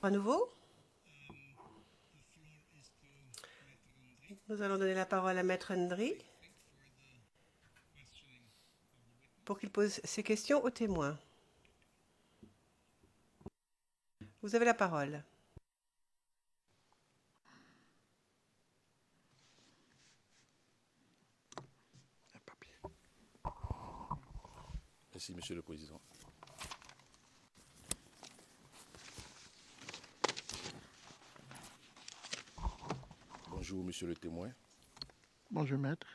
À nouveau, nous allons donner la parole à Maître Ndri pour qu'il pose ses questions aux témoins. Vous avez la parole. Merci, Monsieur le Président. Bonjour, Monsieur le témoin. Bonjour, maître.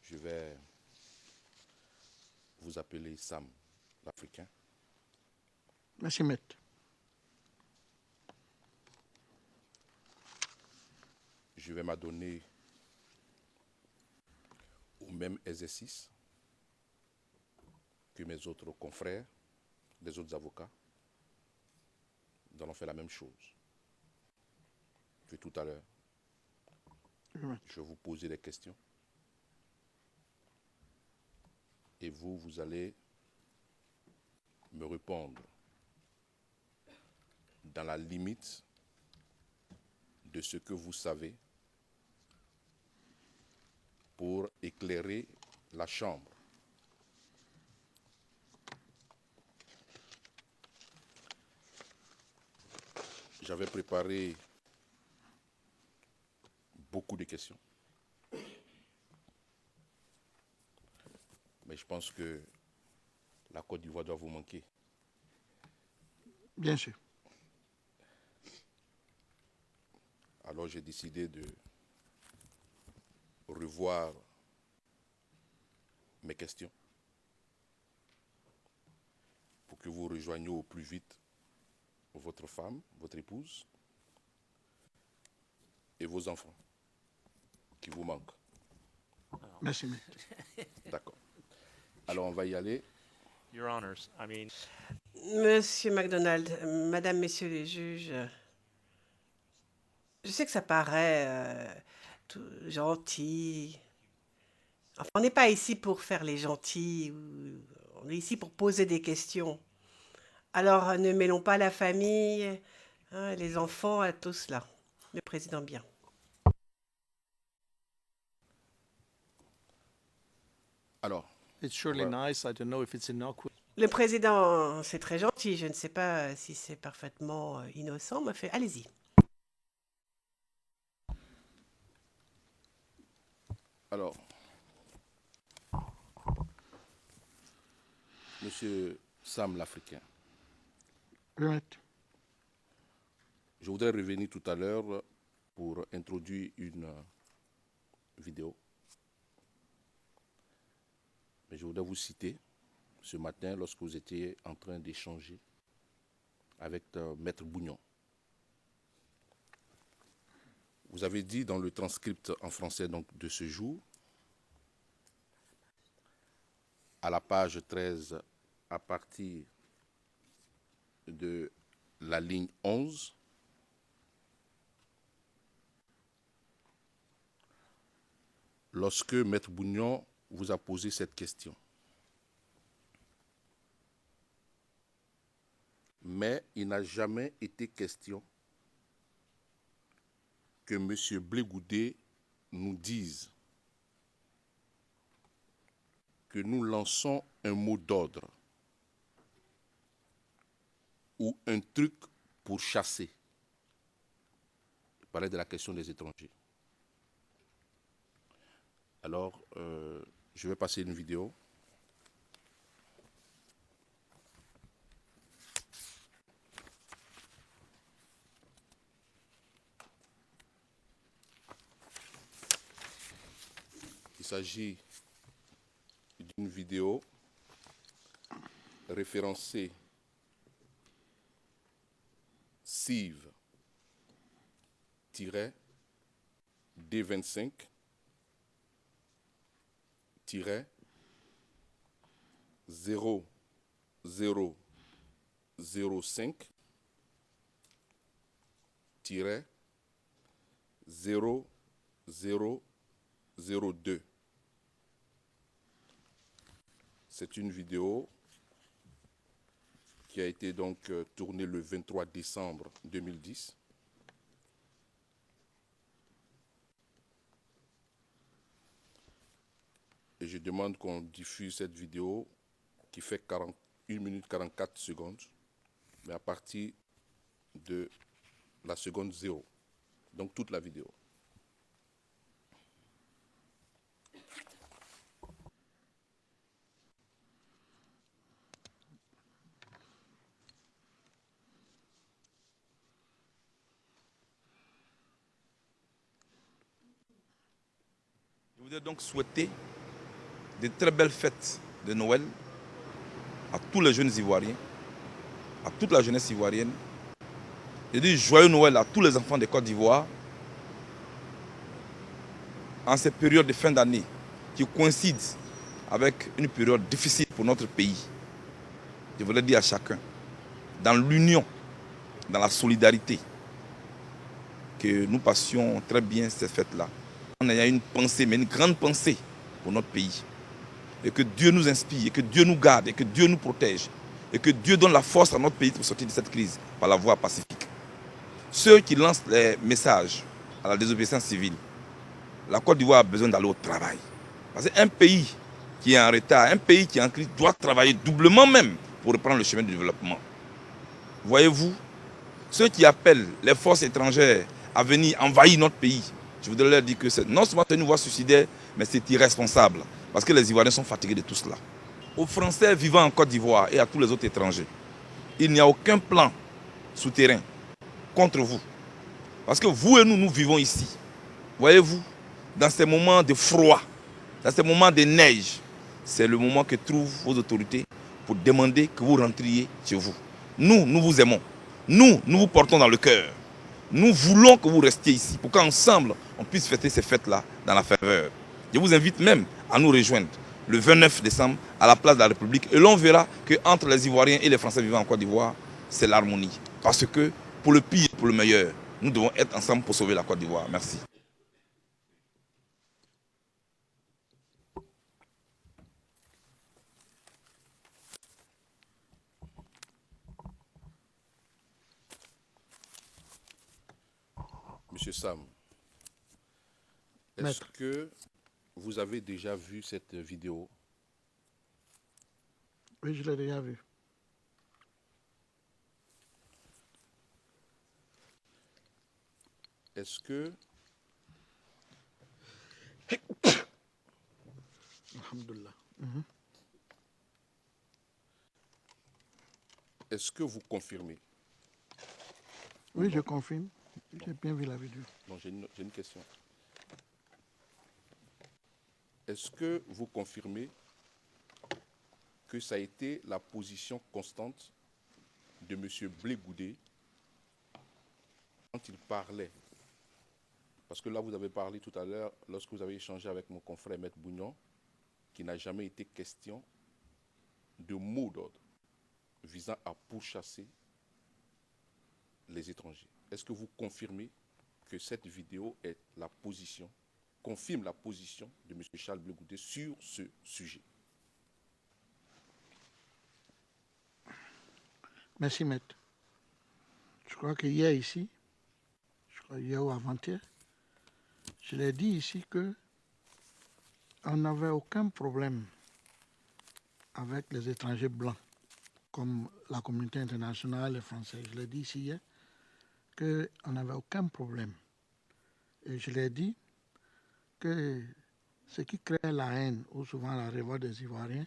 Je vais vous appeler Sam, l'Africain. Merci, maître. Je vais m'adonner au même exercice que mes autres confrères, les autres avocats. Nous allons faire la même chose que tout à l'heure. Je vais vous poser des questions. Et vous allez me répondre dans la limite de ce que vous savez pour éclairer la chambre. J'avais préparé beaucoup de questions. Mais je pense que la Côte d'Ivoire doit vous manquer. Bien sûr. Alors j'ai décidé de revoir mes questions pour que vous rejoigniez au plus vite votre femme, votre épouse et vos enfants qui vous manquent. Merci, maître. D'accord. Alors on va y aller. Your Honors, I mean, Monsieur MacDonald, Madame, Messieurs les juges, je sais que ça paraît tout gentil. Enfin, on n'est pas ici pour faire les gentils, on est ici pour poser des questions. Alors, ne mêlons pas la famille, hein, les enfants à tout cela. Le président bien. Alors, It's surely Well- nice. I don't know if it's innocuous. Le président, c'est très gentil. Je ne sais pas si c'est parfaitement innocent, mais fait, allez-y. alors, Monsieur Sam l'Africain, Oui, maître. je voudrais revenir tout à l'heure pour introduire une vidéo. Mais je voudrais vous citer ce matin lorsque vous étiez en train d'échanger avec Maître Bougnon. Vous avez dit dans le transcript en français donc, de ce jour, à la page 13, à partir de la ligne 11, lorsque Maître Bougnon vous a posé cette question. Mais il n'a jamais été question que M. Blé-Goudé nous dise que nous lançons un mot d'ordre ou un truc pour chasser. Il parlait de la question des étrangers. Alors, je vais passer une vidéo. Il s'agit d'une vidéo référencée CIV-D25 0005 0002. C'est une vidéo qui a été donc tournée le 23 décembre 2010. Et je demande qu'on diffuse cette vidéo qui fait 1 minute 44 secondes, mais à partir de la seconde 0. Donc toute la vidéo. Je voudrais donc souhaiter de très belles fêtes de Noël à tous les jeunes Ivoiriens, à toute la jeunesse ivoirienne. Je dis joyeux Noël à tous les enfants de Côte d'Ivoire en cette période de fin d'année qui coïncide avec une période difficile pour notre pays. Je voudrais dire à chacun, dans l'union, dans la solidarité, que nous passions très bien cette fête-là. On a une pensée, mais une grande pensée pour notre pays. Et que Dieu nous inspire, et que Dieu nous garde, et que Dieu nous protège. Et que Dieu donne la force à notre pays pour sortir de cette crise par la voie pacifique. Ceux qui lancent les messages à la désobéissance civile, la Côte d'Ivoire a besoin d'aller au travail. Parce qu'un pays qui est en retard, un pays qui est en crise, doit travailler doublement même pour reprendre le chemin du développement. Voyez-vous, ceux qui appellent les forces étrangères à venir envahir notre pays, je voudrais leur dire que non seulement c'est une voie suicidaire, mais c'est irresponsable. Parce que les Ivoiriens sont fatigués de tout cela. Aux Français vivant en Côte d'Ivoire et à tous les autres étrangers, il n'y a aucun plan souterrain contre vous. Parce que vous et nous, nous vivons ici. Voyez-vous, dans ces moments de froid, dans ces moments de neige, c'est le moment que trouvent vos autorités pour demander que vous rentriez chez vous. Nous, nous vous aimons. Nous, nous vous portons dans le cœur. Nous voulons que vous restiez ici pour qu'ensemble, on puisse fêter ces fêtes-là dans la faveur. Je vous invite même à nous rejoindre le 29 décembre à la place de la République. Et l'on verra qu'entre les Ivoiriens et les Français vivant en Côte d'Ivoire, c'est l'harmonie. Parce que pour le pire et pour le meilleur, nous devons être ensemble pour sauver la Côte d'Ivoire. Merci. Monsieur Sam, est-ce Maître. que vous avez déjà vu cette vidéo? Oui, je l'ai déjà vu. Est-ce que Alhamdulillah. Est-ce que vous confirmez? Oui, je confirme. J'ai bien vu la vidéo. Non, j'ai une question. Est-ce que vous confirmez que ça a été la position constante de M. Blé Goudé quand il parlait? Parce que là, vous avez parlé tout à l'heure, lorsque vous avez échangé avec mon confrère Maître Bougnon, qu'il n'a jamais été question de mot d'ordre visant à pourchasser les étrangers. Est-ce que vous confirmez que cette vidéo est la position, confirme la position de M. Charles Blé Goudé sur ce sujet? Merci, maître. Je crois qu'hier ici, hier ou avant-hier, je l'ai dit ici que on n'avait aucun problème avec les étrangers blancs, comme la communauté internationale, les Français. Je l'ai dit ici hier qu'on n'avait aucun problème. Et je l'ai dit que ce qui créait la haine ou souvent la révolte des Ivoiriens,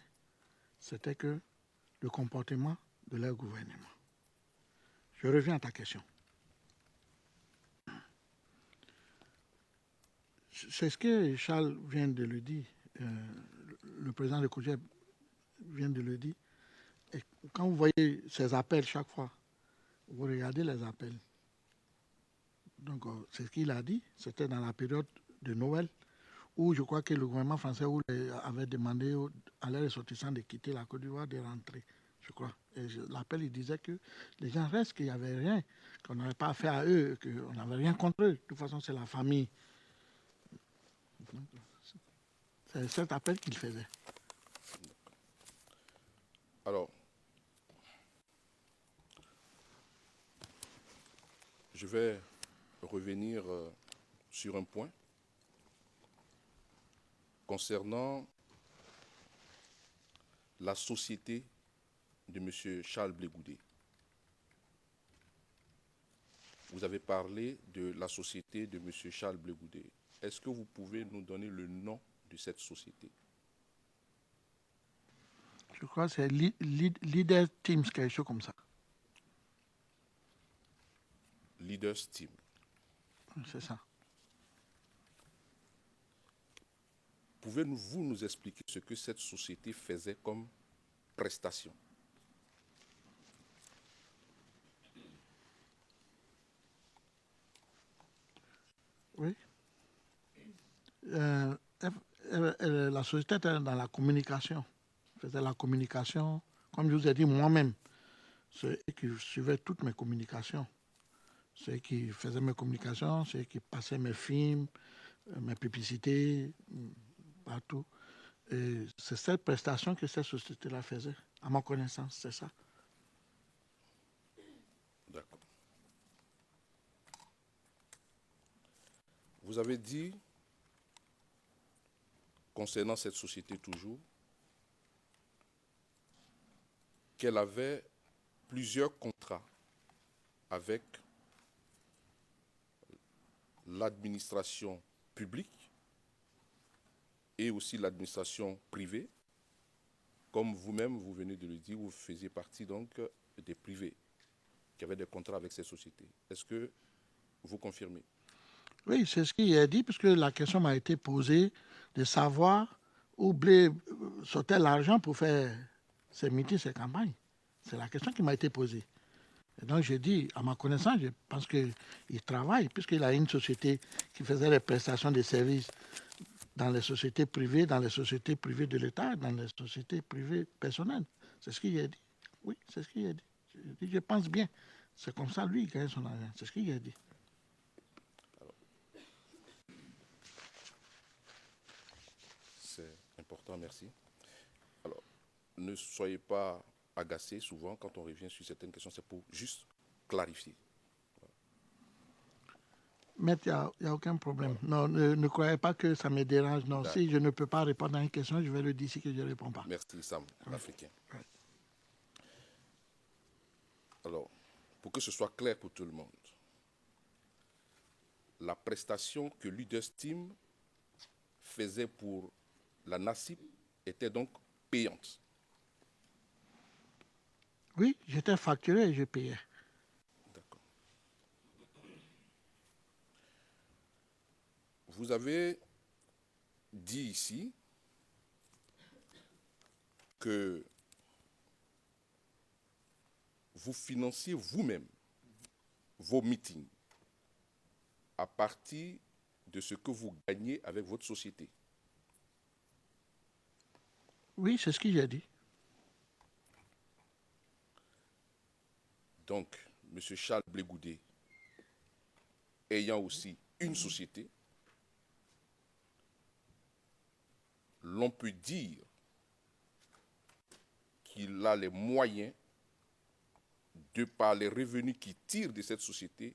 c'était que le comportement de leur gouvernement. Je reviens à ta question. C'est ce que Charles vient de le dire, le président de COJEP vient de le dire. Et quand vous voyez ces appels chaque fois, vous regardez les appels. Donc, c'est ce qu'il a dit, c'était dans la période de Noël, où je crois que le gouvernement français avait demandé à leurs ressortissants de quitter la Côte d'Ivoire, de rentrer, je crois. Et l'appel, il disait que les gens restent, qu'il n'y avait rien, qu'on n'avait pas affaire à eux, qu'on n'avait rien contre eux. De toute façon, c'est la famille. C'est cet appel qu'il faisait. Alors, je vais revenir sur un point concernant la société de M. Charles Blé Goudé. Vous avez parlé de la société de M. Charles Blé Goudé. Est-ce que vous pouvez nous donner le nom de cette société? Je crois que c'est Leader Teams, quelque chose comme ça. Leaders Team. C'est ça. Pouvez-vous nous expliquer ce que cette société faisait comme prestation? Oui. La société était dans la communication. Faisait la communication, comme je vous ai dit moi-même. C'est eux qui suivaient toutes mes communications. C'est eux qui faisaient mes communications, c'est eux qui passaient mes films, mes publicités, partout. Et c'est cette prestation que cette société-là faisait, à ma connaissance, c'est ça. D'accord. Vous avez dit, concernant cette société toujours, qu'elle avait plusieurs contrats avec l'administration publique et aussi l'administration privée. Comme vous-même, vous venez de le dire, vous faisiez partie donc des privés qui avaient des contrats avec ces sociétés. Est-ce que vous confirmez? Oui, c'est ce qu'il a dit, puisque la question m'a été posée de savoir où Blé sortait l'argent pour faire ses meetings, ses campagnes. C'est la question qui m'a été posée. Et donc j'ai dit, à ma connaissance, je pense qu'il travaille, puisqu'il a une société qui faisait les prestations de services dans les sociétés privées de l'État, dans les sociétés privées personnelles. C'est ce qu'il a dit. Oui, c'est ce qu'il a dit. Je pense bien. C'est comme ça, lui, il gagne son argent. C'est ce qu'il a dit. C'est important, merci. Alors, ne soyez pas agacés souvent quand on revient sur certaines questions, c'est pour juste clarifier. Mais il n'y a aucun problème. Non, ne croyez pas que ça me dérange. Non, si je ne peux pas répondre à une question, je vais le dire ici que je ne réponds pas. Merci, Sam, l'Africain. Alors, pour que ce soit clair pour tout le monde, la prestation que Leaders Team faisait pour la NACIP était donc payante. Oui, j'étais facturé et je payais. D'accord. Vous avez dit ici que vous financiez vous-même vos meetings à partir de ce que vous gagnez avec votre société. Oui, c'est ce qu'il a dit. Donc, M. Charles Blé Goudé, ayant aussi une société, l'on peut dire qu'il a les moyens, de par les revenus qu'il tire de cette société,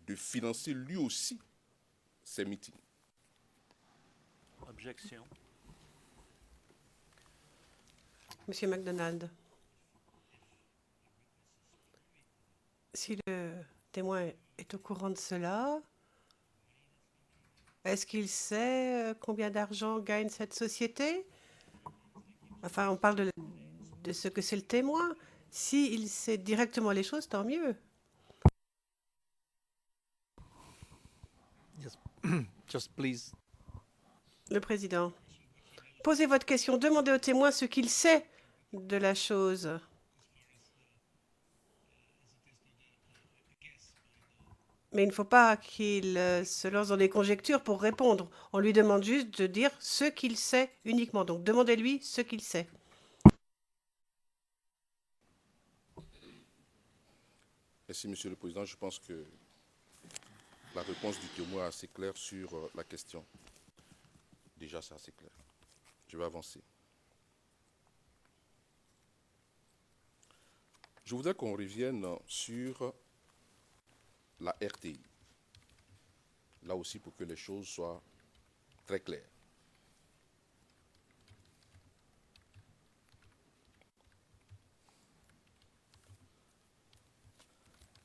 de financer lui aussi ses meetings. Objection. Monsieur MacDonald, si le témoin est au courant de cela, est-ce qu'il sait combien d'argent gagne cette société? Enfin, on parle de ce que c'est le témoin. S'il sait directement les choses, tant mieux. Yes. Just please. Le président, posez votre question, demandez au témoin ce qu'il sait de la chose. Mais il ne faut pas qu'il se lance dans des conjectures pour répondre. On lui demande juste de dire ce qu'il sait uniquement. Donc demandez-lui ce qu'il sait. Merci, Monsieur le Président. Je pense que la réponse du témoin est assez claire sur la question. Déjà, c'est assez clair. Je vais avancer. Je voudrais qu'on revienne sur la RTI. Là aussi, pour que les choses soient très claires.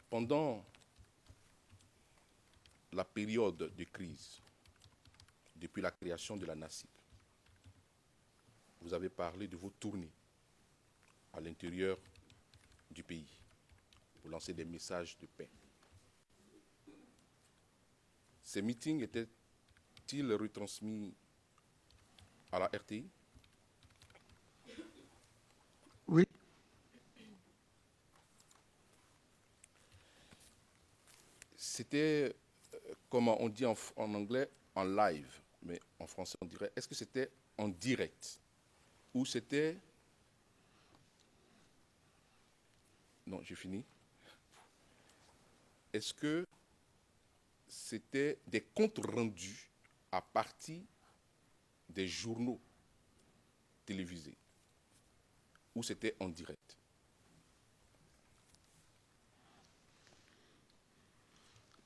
Pendant la période de crise, depuis la création de la NACIP, vous avez parlé de vos tournées à l'intérieur du pays pour lancer des messages de paix. Ces meetings étaient-ils retransmis à la RTI? Oui, C'était, comment on dit en anglais, en live, mais en français on dirait, est-ce que c'était en direct? Ou c'était... Non, j'ai fini. Est-ce que c'était des comptes rendus à partir des journaux télévisés? Ou c'était en direct?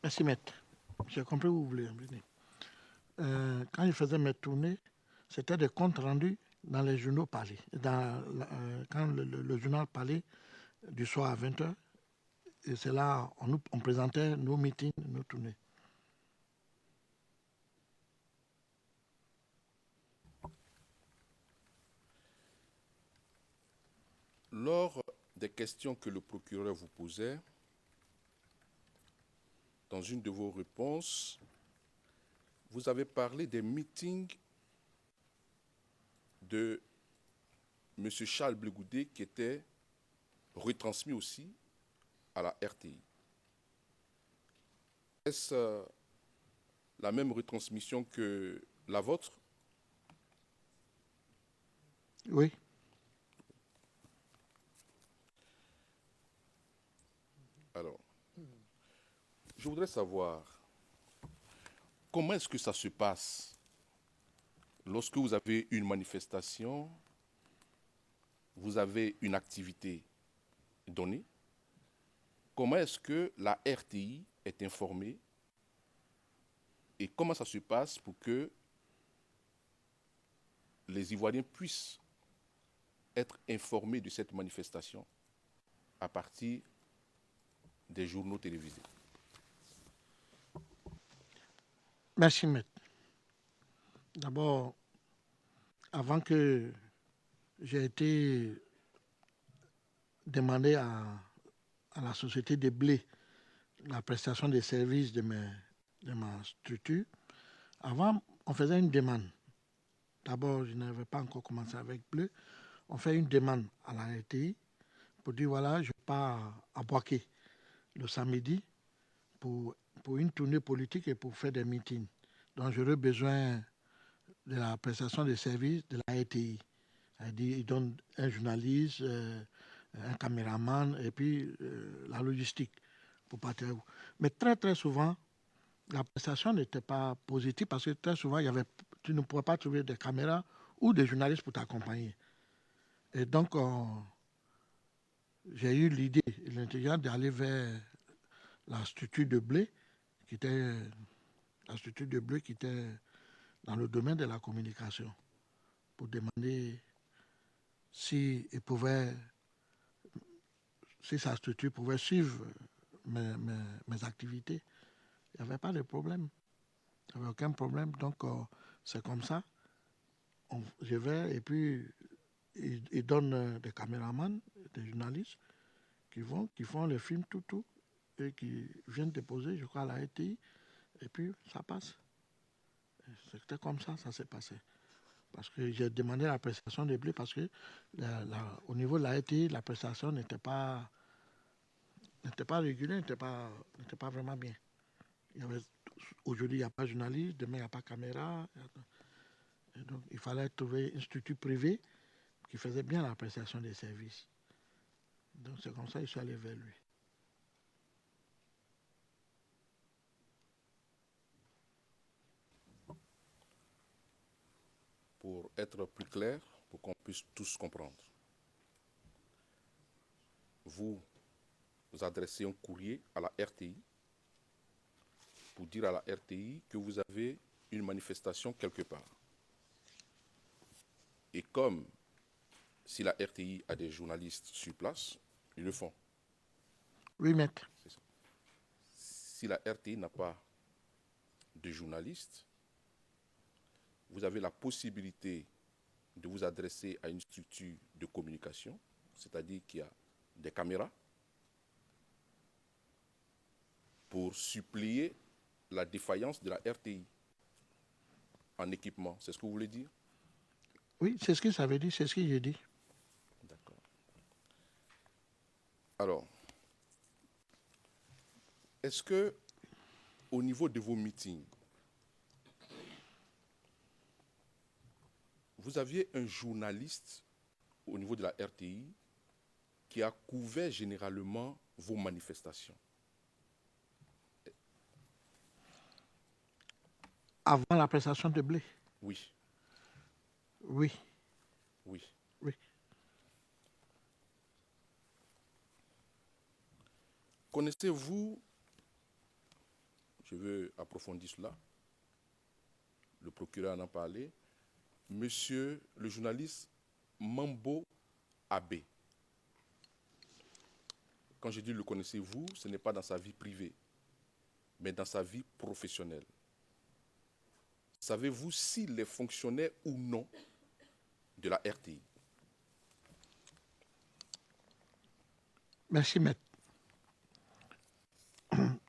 merci maître. J'ai compris où vous voulez en venir. Quand je faisais mes tournées, c'était des comptes rendus dans les journaux parlés. Quand le journal parlait du soir à 20h, et c'est là on présentait nos meetings, nos tournées. Lors des questions que le procureur vous posait, dans une de vos réponses, vous avez parlé des meetings de M. Charles Blegoudé qui étaient retransmis aussi à la RTI. Est-ce la même retransmission que la vôtre? Oui. Alors, je voudrais savoir comment est-ce que ça se passe lorsque vous avez une manifestation, vous avez une activité donnée. Comment est-ce que la RTI est informée et comment ça se passe pour que les Ivoiriens puissent être informés de cette manifestation à partir des journaux télévisés? Merci maître. D'abord, avant que j'ai été demandé à la société de blé la prestation des services de ma structure, avant, on faisait une demande. D'abord, je n'avais pas encore commencé avec bleu. On fait une demande à la RTI pour dire voilà, je pars à Boaké le samedi pour une tournée politique et pour faire des meetings. Donc, j'aurais besoin de la prestation des services de la RTI. Ils donnent un journaliste, un caméraman et puis la logistique pour partir. Mais très, très souvent, la prestation n'était pas positive parce que très souvent, tu ne pouvais pas trouver des caméras ou des journalistes pour t'accompagner. Et donc, j'ai eu l'idée, l'intelligence d'aller vers la structure de blé, qui était dans le domaine de la communication, pour demander si sa structure pouvait suivre mes activités. Il n'y avait pas de problème. Il n'y avait aucun problème. Donc, c'est comme ça. Je vais et puis ils donnent des caméramans, des journalistes qui font les films tout, et qui viennent déposer, je crois, à la RTI. Et puis, ça passe. C'était comme ça s'est passé. Parce que j'ai demandé la prestation des blés parce que au niveau de la RTI, la prestation n'était pas régulière, n'était pas vraiment bien. Aujourd'hui, il n'y a pas de journaliste, demain, il n'y a pas de caméra. Et donc, il fallait trouver une structure privée qui faisait bien la prestation des services. Donc, c'est comme ça que je suis allé vers lui. Pour être plus clair, pour qu'on puisse tous comprendre. vous adressez un courrier à la RTI pour dire à la RTI que vous avez une manifestation quelque part. Et comme si la RTI a des journalistes sur place, ils le font. Oui, maître. Si la RTI n'a pas de journalistes, vous avez la possibilité de vous adresser à une structure de communication, c'est-à-dire qu'il y a des caméras, pour suppléer la défaillance de la RTI en équipement. C'est ce que vous voulez dire? Oui, c'est ce que ça veut dire, c'est ce que j'ai dit. D'accord. Alors, est-ce que au niveau de vos meetings, vous aviez un journaliste au niveau de la RTI qui a couvert généralement vos manifestations? Avant la prestation de blé? Oui, Oui, oui. oui. Connaissez-vous, je veux approfondir cela, le procureur en a parlé, monsieur le journaliste Mambo Abbé. Quand je dis le connaissez-vous, ce n'est pas dans sa vie privée, mais dans sa vie professionnelle. Savez-vous s'il est fonctionnaire ou non de la RTI? Merci, maître.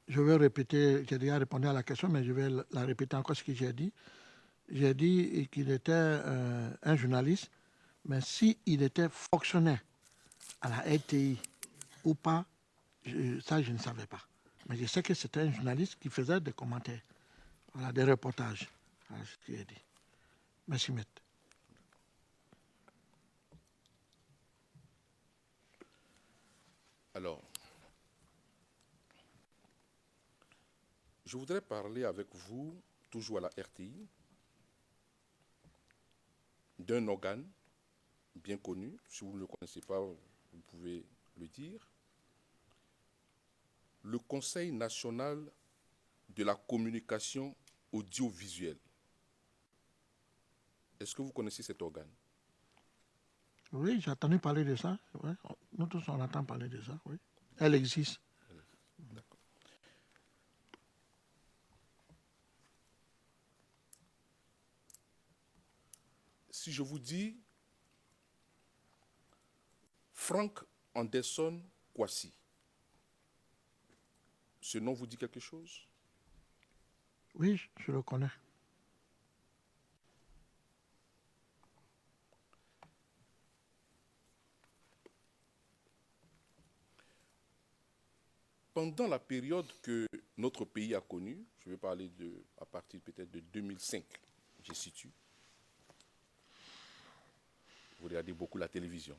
Je vais répéter, j'ai déjà répondu à la question, mais je vais la répéter encore ce que j'ai dit. J'ai dit qu'il était un journaliste, mais s'il était fonctionnaire à la RTI ou pas, ça je ne savais pas. Mais je sais que c'était un journaliste qui faisait des commentaires, voilà, des reportages. Voilà ce que j'ai dit. Merci, maître. Alors, je voudrais parler avec vous, toujours à la RTI, d'un organe bien connu. Si vous ne le connaissez pas, vous pouvez le dire. Le Conseil national de la communication audiovisuelle. Est-ce que vous connaissez cet organe? Oui, j'ai entendu parler de ça. Ouais. Nous tous, on entend parler de ça. Oui. Elle existe. D'accord. Si je vous dis Frank Anderson Kwasi, ce nom vous dit quelque chose? Oui, je le connais. Pendant la période que notre pays a connue, je vais parler à partir peut-être de 2005, je situe. Vous regardez beaucoup la télévision.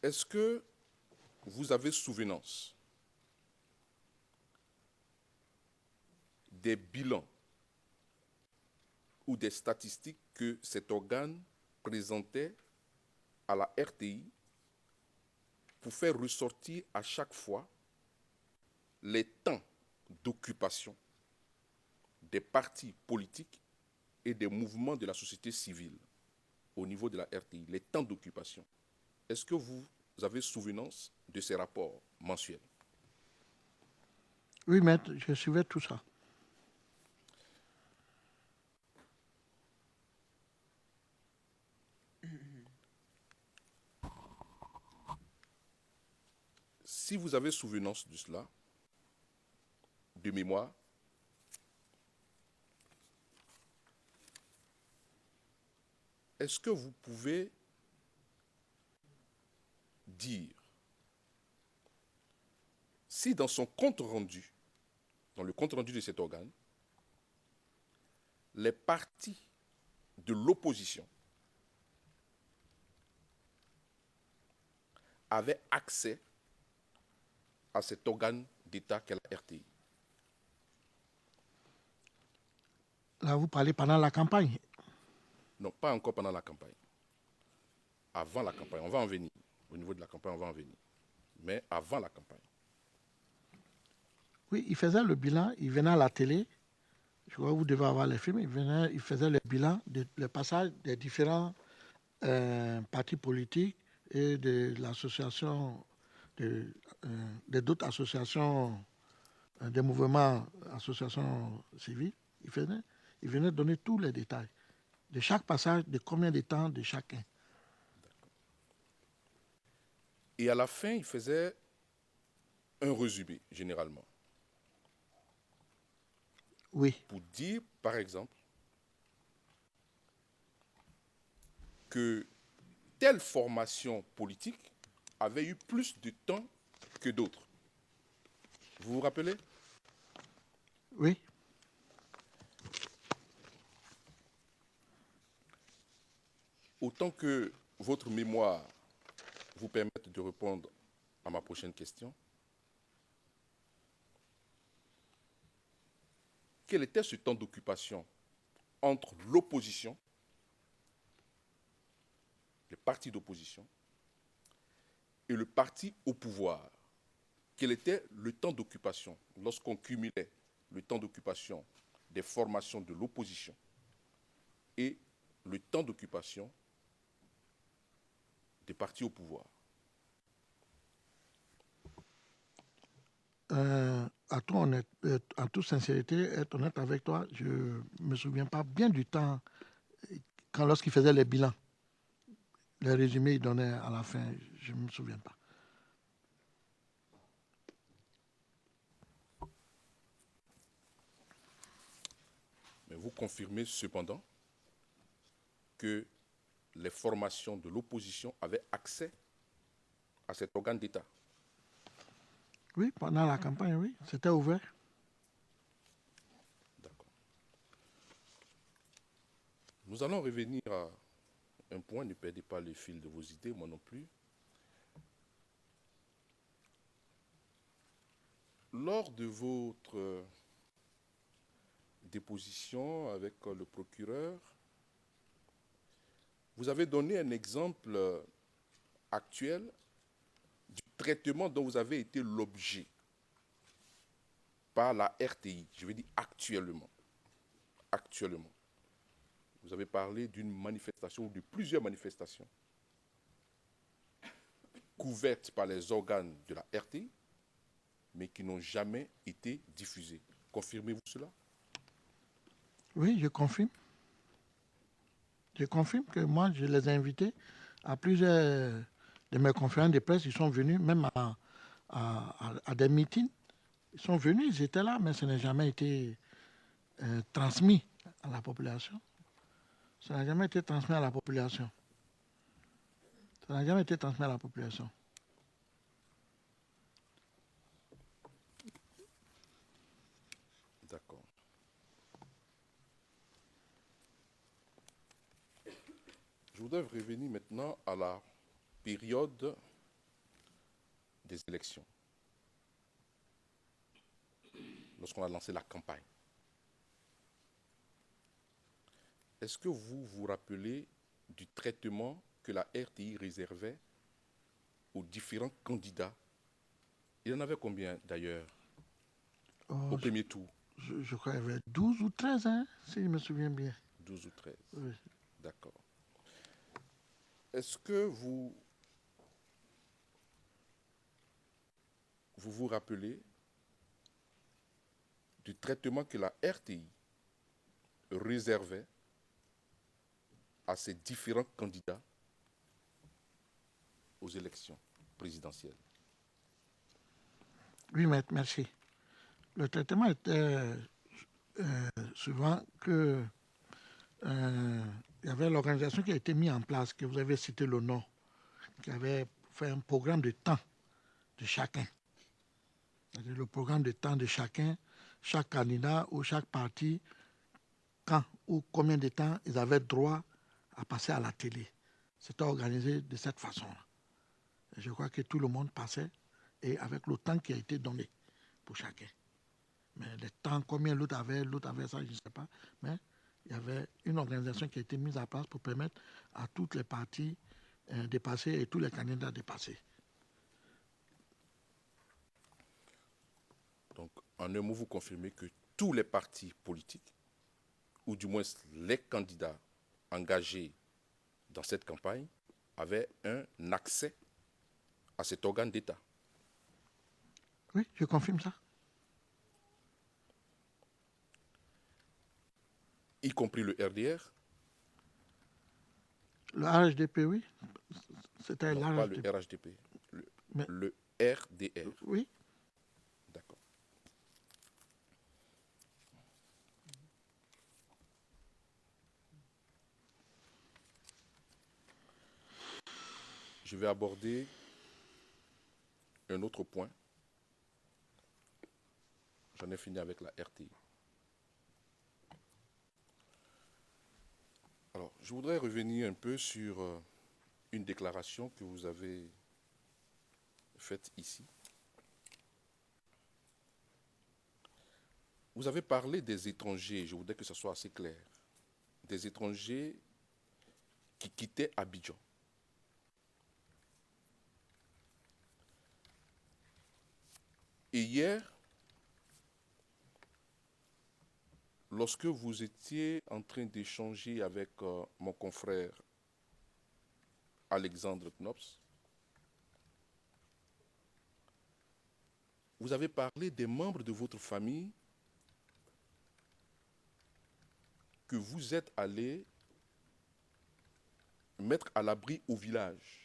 Est-ce que vous avez souvenance des bilans ou des statistiques que cet organe présentait à la RTI pour faire ressortir à chaque fois les temps d'occupation des partis politiques et des mouvements de la société civile au niveau de la RTI, les temps d'occupation? Est-ce que vous avez souvenance de ces rapports mensuels? Oui, maître, je suivais tout ça. Si vous avez souvenance de cela, de mémoire, est-ce que vous pouvez dire si dans son compte rendu, dans le compte rendu de cet organe, les partis de l'opposition avaient accès à cet organe d'État qu'est la RTI? Là, vous parlez pendant la campagne. Non, pas encore pendant la campagne. Avant la campagne, on va en venir. Au niveau de la campagne, on va en venir. Mais avant la campagne. Oui, il faisait le bilan, il venait à la télé. Je crois que vous devez avoir les films. Il faisait le bilan, le passage des différents partis politiques et de l'association, d'autres associations, des mouvements, associations civiles. Il venait donner tous les détails de chaque passage, de combien de temps de chacun. Et à la fin, il faisait un résumé, généralement. Oui, Pour dire, par exemple, que telle formation politique avait eu plus de temps que d'autres. Vous vous rappelez? oui. Autant que votre mémoire vous permette de répondre à ma prochaine question, quel était ce temps d'occupation entre l'opposition, les partis d'opposition, et le parti au pouvoir? Quel était le temps d'occupation lorsqu'on cumulait le temps d'occupation des formations de l'opposition et le temps d'occupation des partis au pouvoir? En toute sincérité, être honnête avec toi, je ne me souviens pas bien du temps lorsqu'il faisait les bilans. Les résumés, il donnait à la fin, je ne me souviens pas. Mais vous confirmez cependant que les formations de l'opposition avaient accès à cet organe d'État. Oui, pendant la campagne, oui, c'était ouvert. D'accord. Nous allons revenir à un point, ne perdez pas le fil de vos idées, moi non plus. Lors de votre déposition avec le procureur, vous avez donné un exemple actuel du traitement dont vous avez été l'objet par la RTI. Je veux dire actuellement. Actuellement. Vous avez parlé d'une manifestation ou de plusieurs manifestations couvertes par les organes de la RTI, mais qui n'ont jamais été diffusées. Confirmez-vous cela? Oui, je confirme. Je confirme que moi, je les ai invités à plusieurs de mes conférences de presse. Ils sont venus même à des meetings. Ils sont venus, ils étaient là, mais ça n'a jamais été transmis à la population. Ça n'a jamais été transmis à la population. Ça n'a jamais été transmis à la population. D'accord. Je voudrais revenir maintenant à la période des élections, lorsqu'on a lancé la campagne. Est-ce que vous vous rappelez du traitement que la RTI réservait aux différents candidats? Il y en avait combien d'ailleurs au premier tour? Je crois qu'il y avait 12 ou 13, hein, si je me souviens bien. 12 ou 13. Oui. D'accord. Est-ce que vous rappelez du traitement que la RTI réservait à ces différents candidats aux élections présidentielles? Oui, maître, merci. Le traitement était souvent que il y avait l'organisation qui a été mise en place, que vous avez cité le nom, qui avait fait un programme de temps de chacun. C'est-à-dire le programme de temps de chacun, chaque candidat ou chaque parti, quand ou combien de temps ils avaient droit à passer à la télé. C'était organisé de cette façon-là. Je crois que tout le monde passait et avec le temps qui a été donné pour chacun. Mais le temps, combien l'autre avait ça, je ne sais pas. Mais il y avait une organisation qui a été mise en place pour permettre à toutes les parties dépassé et tous les candidats dépassés. Donc, en un mot, vous confirmez que tous les partis politiques, ou du moins les candidats engagés dans cette campagne, avaient un accès à cet organe d'État. Oui, je confirme ça. Y compris le RDR. Le RHDP, oui. C'était Non, pas le l'RHDP. RHDP, Mais- le RDR. Oui. D'accord. Je vais aborder un autre point. J'en ai fini avec la RTI. Alors, je voudrais revenir un peu sur une déclaration que vous avez faite ici. Vous avez parlé des étrangers, je voudrais que ce soit assez clair, des étrangers qui quittaient Abidjan. Et hier, lorsque vous étiez en train d'échanger avec mon confrère Alexandre Knops, vous avez parlé des membres de votre famille que vous êtes allés mettre à l'abri au village.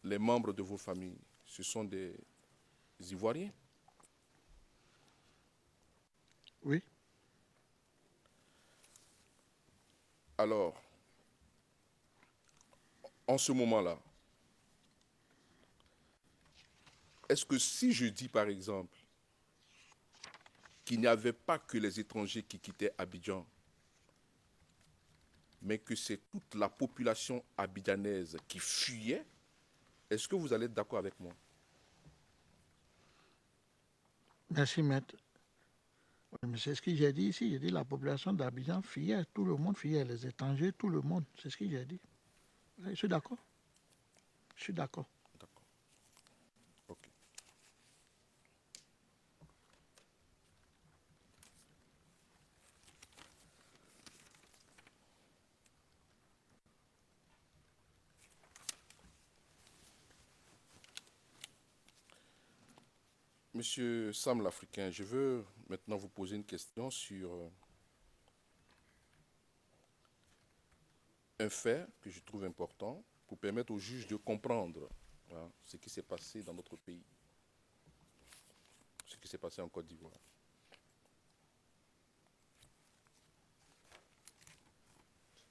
Les membres de vos familles, ce sont des Ivoiriens. Oui. Alors, en ce moment-là, est-ce que si je dis par exemple qu'il n'y avait pas que les étrangers qui quittaient Abidjan, mais que c'est toute la population abidjanaise qui fuyait, est-ce que vous allez être d'accord avec moi? Merci, maître. Oui, mais c'est ce que j'ai dit ici. J'ai dit la population d'Abidjan fuyait, tout le monde fuyait, les étrangers, tout le monde. C'est ce que j'ai dit. Je suis d'accord. Je suis d'accord. D'accord. Ok. Monsieur Sam l'Africain, je veux maintenant vous poser une question sur un fait que je trouve important pour permettre aux juges de comprendre ce qui s'est passé dans notre pays, ce qui s'est passé en Côte d'Ivoire.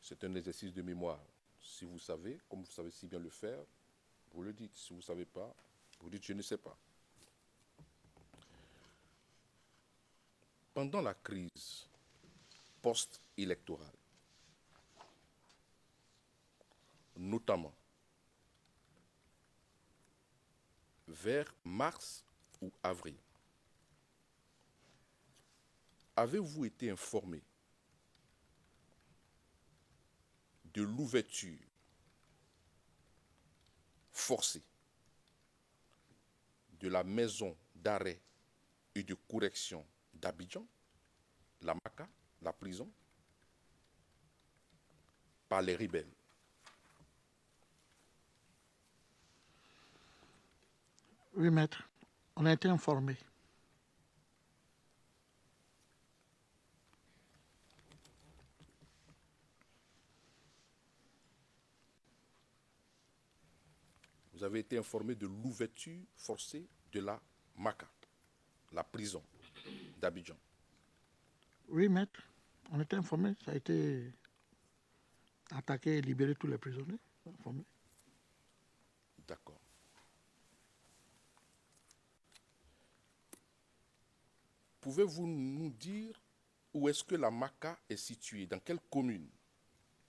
C'est un exercice de mémoire. Si vous savez, comme vous savez si bien le faire, vous le dites. Si vous ne savez pas, vous dites je ne sais pas. Pendant la crise post-électorale, notamment vers mars ou avril, avez-vous été informé de l'ouverture forcée de la maison d'arrêt et de correction d'Abidjan, la MACA, la prison, par les rebelles? Oui, maître. On a été informés. Vous avez été informé de l'ouverture forcée de la MACA, la prison d'Abidjan. Oui, maître. On était informés. Ça a été attaqué et libéré tous les prisonniers. Informés. D'accord. Pouvez-vous nous dire où est-ce que la MACA est située? Dans quelle commune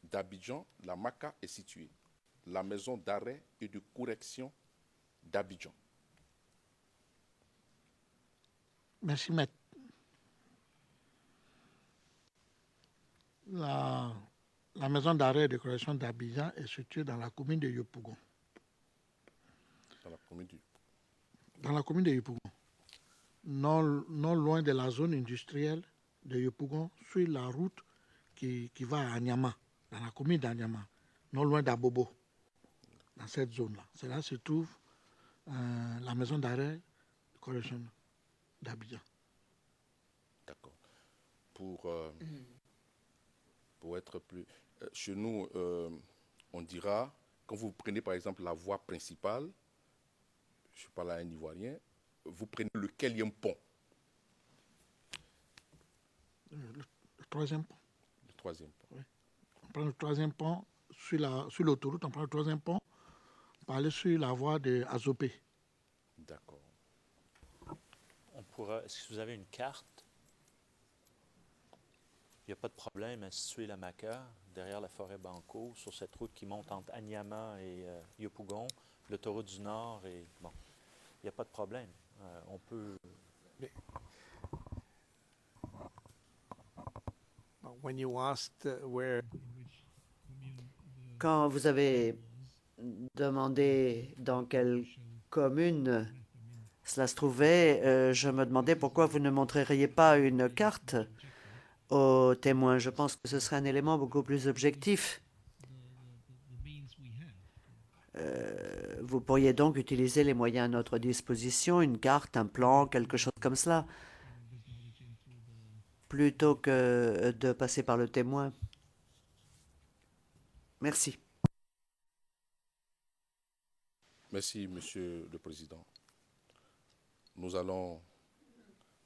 d'Abidjan la MACA est située? La maison d'arrêt et de correction d'Abidjan. Merci, maître. La La maison d'arrêt et de correction d'Abidjan est située dans la commune de Yopougon. Dans la commune du... Dans la commune de Yopougon. Non loin de la zone industrielle de Yopougon, sur la route qui va à Nyama, dans la commune d'Anyama, non loin d'Abobo, dans cette zone-là. C'est là que se trouve la maison d'arrêt de correction d'Abidjan. D'accord. Pour être plus... chez nous, on dira, quand vous prenez par exemple la voie principale, je parle à un Ivoirien, vous prenez le quatrième pont. Le troisième pont. Le troisième pont. Oui. On prend le troisième pont sur l'autoroute, on prend le troisième pont pour aller sur la voie de Azopé. D'accord. On pourra, est-ce que vous avez une carte? Il n'y a pas de problème à situer la Maca derrière la forêt Banco, sur cette route qui monte entre Anyama et Yopougon, l'autoroute du Nord, et bon, il n'y a pas de problème. On peut... When you asked where Quand vous avez demandé dans quelle commune cela se trouvait, je me demandais pourquoi vous ne montreriez pas une carte aux témoins. Je pense que ce serait un élément beaucoup plus objectif. Vous pourriez donc utiliser les moyens à notre disposition, une carte, un plan, quelque chose comme cela, plutôt que de passer par le témoin. Merci. Merci, Monsieur le Président. Nous allons,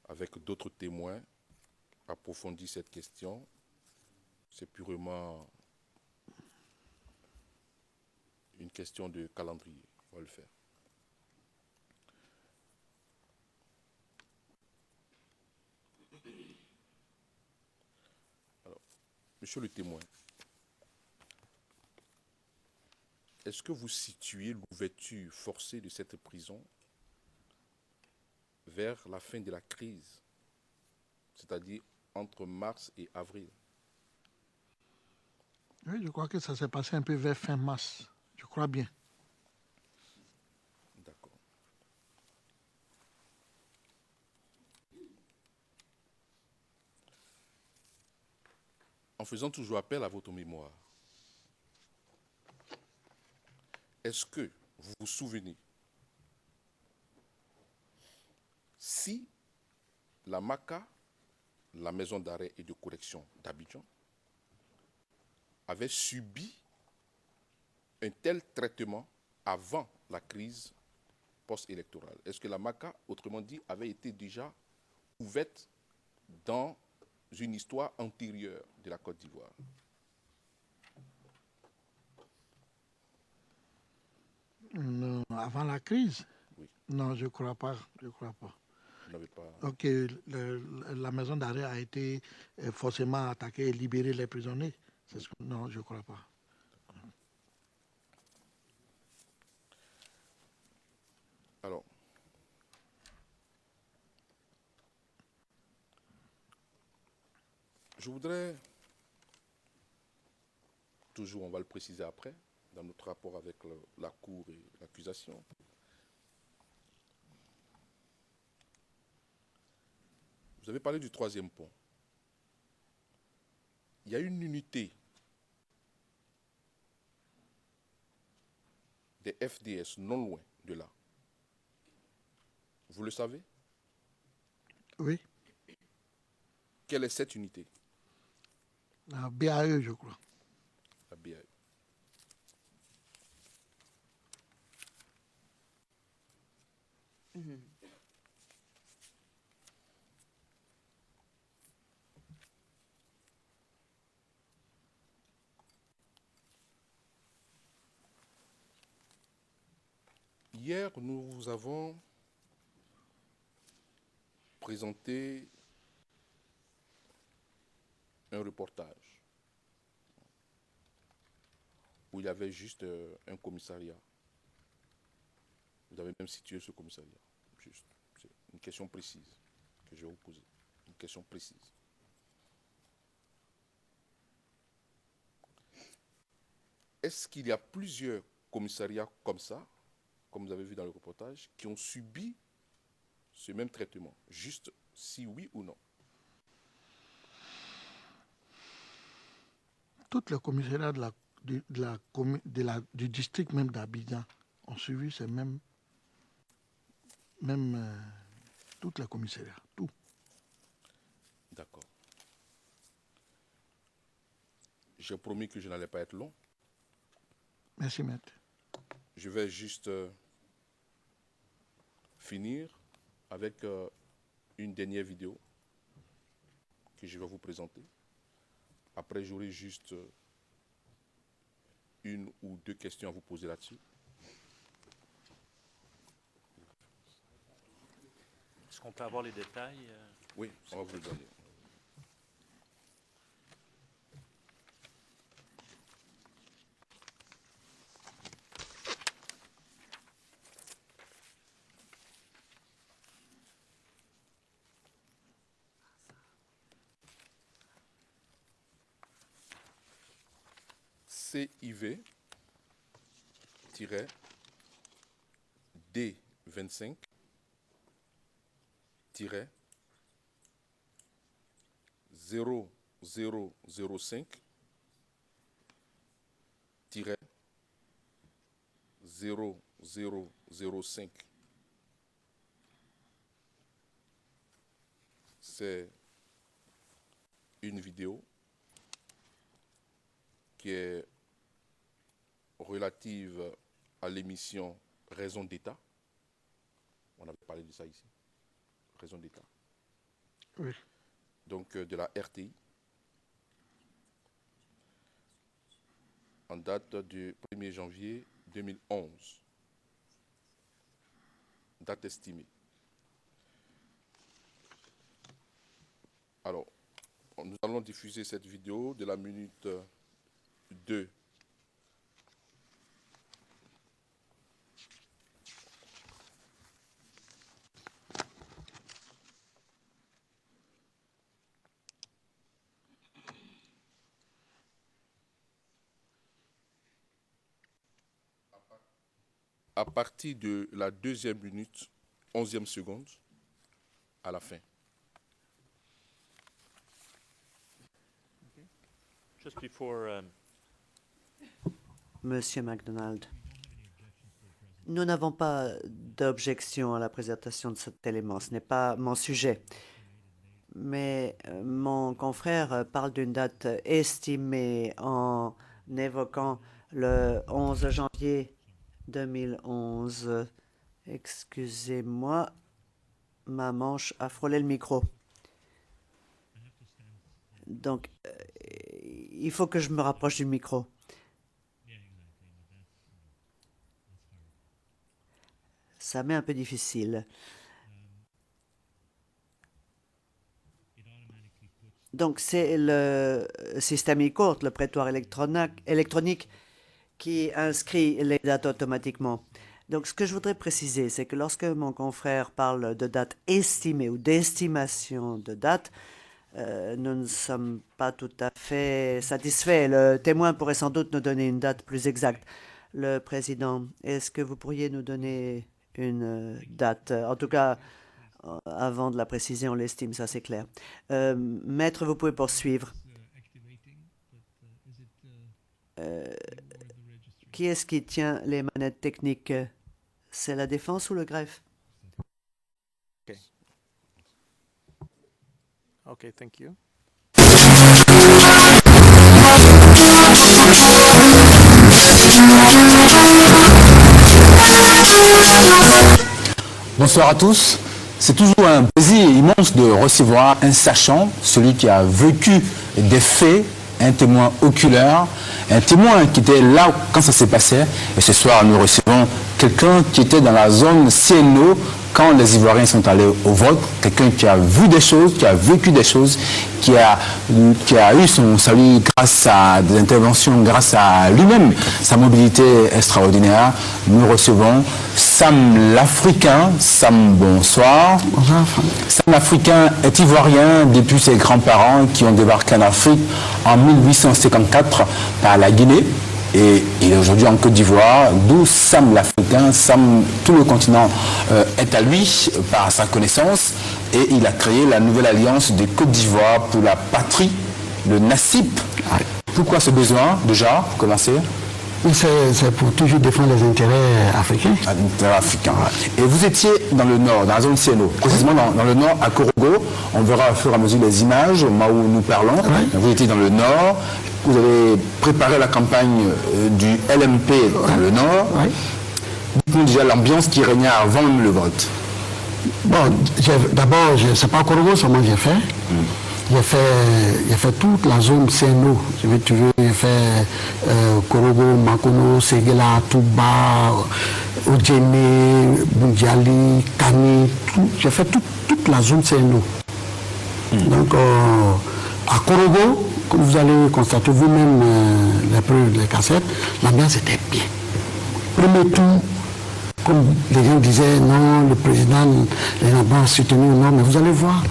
avec d'autres témoins, approfondir cette question. C'est purement une question de calendrier. On va le faire. Alors, Monsieur le témoin, est-ce que vous situez l'ouverture forcée de cette prison vers la fin de la crise, c'est-à-dire entre mars et avril? Oui, je crois que ça s'est passé un peu vers fin mars. Je crois bien. D'accord. En faisant toujours appel à votre mémoire, est-ce que vous vous souvenez si la MACA, la maison d'arrêt et de correction d'Abidjan, avait subi un tel traitement avant la crise post-électorale? Est-ce que la MACA, autrement dit, avait été déjà ouverte dans une histoire antérieure de la Côte d'Ivoire? Non, avant la crise? Oui. Non, je ne crois pas. Je crois pas. Vous n'avez pas... Ok, la maison d'arrêt a été forcément attaquée et libéré les prisonniers. Non, je ne crois pas. Alors, je voudrais, toujours on va le préciser après, dans notre rapport avec la Cour et l'accusation, vous avez parlé du troisième pont. Il y a une unité des FDS non loin de là. Vous le savez? Oui, Quelle est cette unité? la BAE, je crois. La BAE. Hier, nous vous avons présenté un reportage où il y avait juste un commissariat. Vous avez même situé ce commissariat. Juste. C'est une question précise que je vais vous poser. Une question précise. est-ce qu'il y a plusieurs commissariats comme ça, comme vous avez vu dans le reportage, qui ont subi ce même traitement? Juste si oui ou non. Toutes les commissariats du district même d'Abidjan ont suivi ces mêmes toutes les commissariats, tout. D'accord. J'ai promis que je n'allais pas être long. Merci, maître. Je vais juste finir avec une dernière vidéo que je vais vous présenter. Après, j'aurai juste une ou deux questions à vous poser là-dessus. Est-ce qu'on peut avoir les détails? Oui, on va vous le donner. CIV-D25 0005 0005. C'est une vidéo qui est relative à l'émission Raison d'État. On avait parlé de ça ici. Raison d'État. Oui. Donc de la RTI. En date du 1er janvier 2011. Date estimée. Alors, nous allons diffuser cette vidéo de la minute 2. À partir de la 2e minute, 11e seconde, à la fin. Just before, Monsieur MacDonald, nous n'avons pas d'objection à la présentation de cet élément. Ce n'est pas mon sujet. Mais mon confrère parle d'une date estimée en évoquant le 11 janvier 2011. Excusez-moi, ma manche a frôlé le micro. Donc, il faut que je me rapproche du micro. Ça m'est un peu difficile. Donc, c'est le système e-court, le prétoire électronique, qui inscrit les dates automatiquement. Donc, ce que je voudrais préciser, c'est que lorsque mon confrère parle de date estimée ou d'estimation de date, nous ne sommes pas tout à fait satisfaits. Le témoin pourrait sans doute nous donner une date plus exacte. Le président, est-ce que vous pourriez nous donner une date? En tout cas, avant de la préciser, on l'estime, ça c'est clair. Maître, vous pouvez poursuivre. Qui est-ce qui tient les manettes techniques? C'est la défense ou le greffe? Okay, thank you. Bonsoir à tous. C'est toujours un plaisir immense de recevoir un sachant, celui qui a vécu des faits, un témoin oculaire, un témoin qui était là quand ça s'est passé. Et ce soir, nous recevons quelqu'un qui était dans la zone CNO quand les Ivoiriens sont allés au vote, quelqu'un qui a vu des choses, qui a vécu des choses, qui a eu son salut grâce à des interventions, grâce à lui-même, sa mobilité extraordinaire. Nous recevons Sam l'Africain. Sam, bonsoir. Bonjour. Sam l'Africain est ivoirien depuis ses grands-parents qui ont débarqué en Afrique en 1854 par la Guinée. Et il est aujourd'hui en Côte d'Ivoire, d'où Sam l'Africain, Sam, tout le continent est à lui par sa connaissance. Et il a créé la nouvelle alliance de Côte d'Ivoire pour la patrie, le NACIP. Pourquoi ce besoin, déjà, pour commencer? C'est pour toujours défendre les intérêts africains. Intérêts africains. Et vous étiez dans le nord, dans la zone CNO, précisément dans le nord, à Korogo. On verra au fur et à mesure les images, au moment où nous parlons. Oui. Vous étiez dans le nord, vous avez préparé la campagne du LMP dans le nord. Oui. Dites-nous déjà l'ambiance qui régnait avant même le vote. Bon, d'abord, c'est pas Korogo seulement j'ai fait. J'ai fait toute la zone CNO. J'ai fait Korogo, Makono, Segela, Touba, Odjene, Bundiali, Kani. J'ai fait toute la zone CNO. Donc, à Korogo, comme vous allez constater vous-même les cassettes, l'ambiance était bien. Premier tour, comme les gens disaient, non, le président, les gens vont soutenir, non, mais vous allez voir.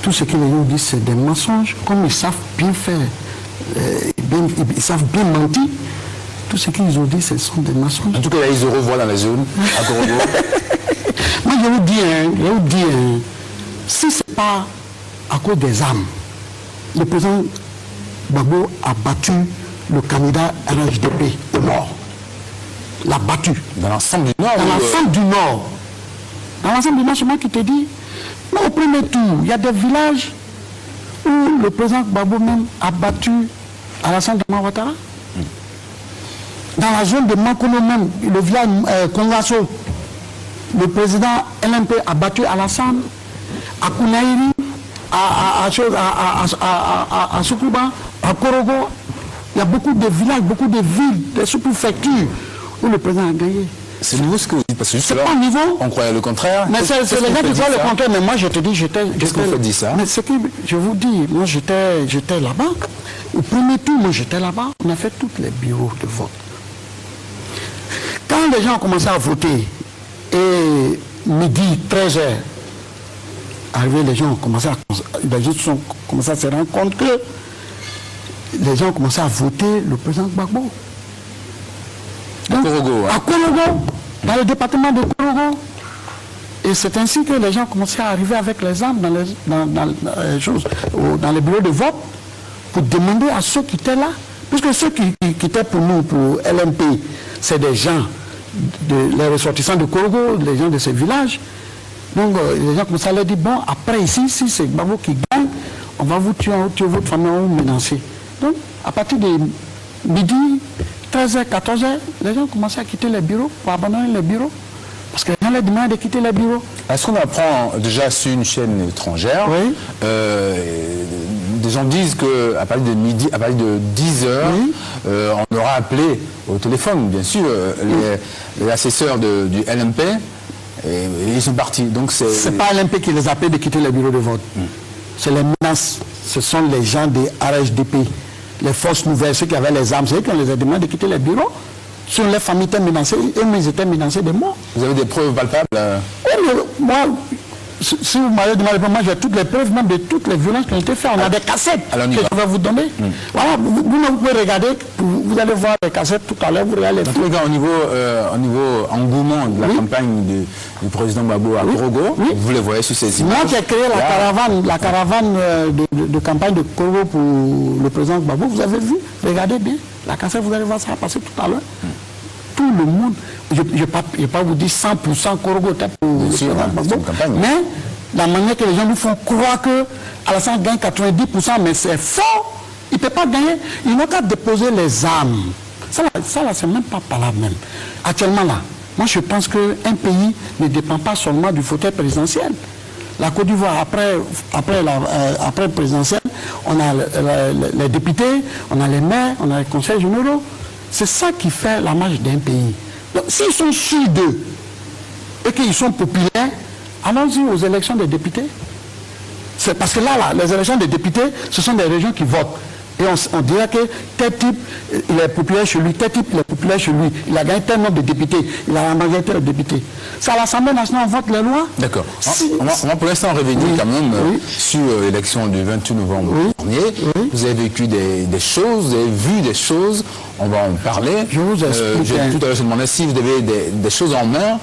Tout ce que les gens disent, c'est des mensonges. Comme ils savent bien faire, ils savent bien mentir, tout ce qu'ils ont dit, ce sont des mensonges. En tout cas, ils se revoient dans la zone, à Korogo. Moi, je vous dis, si ce n'est pas à cause des armes, le président Gbagbo a battu le candidat RHDP au nord. L'a battu. Dans l'ensemble du nord? Dans l'ensemble du nord. Dans l'ensemble du nord, c'est moi qui te dis. Mais au premier tour, il y a des villages où le président Gbagbo même a battu Alassane Dramane Ouattara. Dans la zone de Makono même, le village Kongaso, le président LMP a battu Alassane. À Kounaïri, à Soukouba, à Korogo, il y a beaucoup de villages, beaucoup de villes, des sous-préfectures où le président a gagné. C'est nouveau ce que vous dites, parce que C'est pas nouveau. on croyait le contraire. Mais c'est les gens qui croient le contraire, mais moi je te dis, j'étais... Qu'est-ce qu'on fait dit ça? Mais ce que je vous dis, moi j'étais là-bas. Au premier tour, moi j'étais là-bas. On a fait tous les bureaux de vote. Quand les gens ont commencé à voter, et midi, 13h, arrivé, les gens ont commencé à se rendre compte que les gens ont commencé à voter le président Gbagbo. À Korogo, hein. À Korogo, dans le département de Korogo. Et c'est ainsi que les gens commençaient à arriver avec les armes dans les bureaux de vote pour demander à ceux qui étaient là, puisque ceux qui étaient pour nous, pour LMP, c'est des gens, les ressortissants de Korogo, les gens de ces villages. Donc les gens commençaient à leur dire, bon, après ici, si c'est Gbagbo qui gagne, on va vous tuer votre famille, on va vous menacer. Donc à partir de midi, 13h, 14h, les gens commençaient à quitter les bureaux, pour abandonner les bureaux. Parce que les gens leur demandaient de quitter les bureaux. Est-ce qu'on apprend déjà sur une chaîne étrangère? Oui. Des gens disent qu'à partir de midi, à partir de 10h, Oui. On aura appelé au téléphone, bien sûr, les assesseurs du LMP, et ils sont partis. Donc c'est pas LMP qui les appelle de quitter les bureaux de vote. C'est les menaces. Ce sont les gens des RHDP. Les forces nouvelles, ceux qui avaient les armes, c'est eux qui les a demandé de quitter les bureaux. Si les familles étaient menacées, eux-mêmes ils étaient menacés de mort. Vous avez des preuves palpables? Oui, mais moi, si vous m'avez demandé, moi j'ai toutes les preuves, même de toutes les violences qui ont été faites. On a des cassettes que je vais vous donner. Voilà, vous pouvez regarder, vous allez voir les cassettes tout à l'heure, vous regardez les trucs. Au niveau engouement de la campagne du président Gbagbo à Korogo, vous les voyez sur ces images. Moi qui ai créé la caravane de campagne de Korogo pour le président Gbagbo, vous avez vu, regardez bien, la cassette, vous allez voir ça passer tout à l'heure. Tout le monde, je ne vais pas vous dire 100% Korogo pour le président Gbagbo, mais la manière que les gens nous font croire que Alassane gagne 90%, mais c'est faux. Il ne peut pas gagner. Il n'a qu'à déposer les armes. Ça là, c'est même pas par là même. Actuellement là, moi je pense qu'un pays ne dépend pas seulement du fauteuil présidentiel. La Côte d'Ivoire, après le présidentiel, on a les députés, on a les maires, on a les conseils généraux. C'est ça qui fait la marche d'un pays. Donc s'ils sont sûrs d'eux et qu'ils sont populaires, allons-y aux élections des députés. C'est parce que là, les élections des députés, ce sont des régions qui votent. Et on dirait que tel type, il est populaire chez lui, tel type, il est populaire chez lui. Il a gagné tel nombre de députés, il a la majorité de députés. C'est à l'Assemblée nationale qu'on vote les lois. D'accord. On va pour l'instant revenir quand même sur l'élection du 28 novembre dernier. Vous avez vécu des choses, vous avez vu des choses, on va en parler. Je vous explique. Tout à l'heure, je demandais si vous avez des choses en main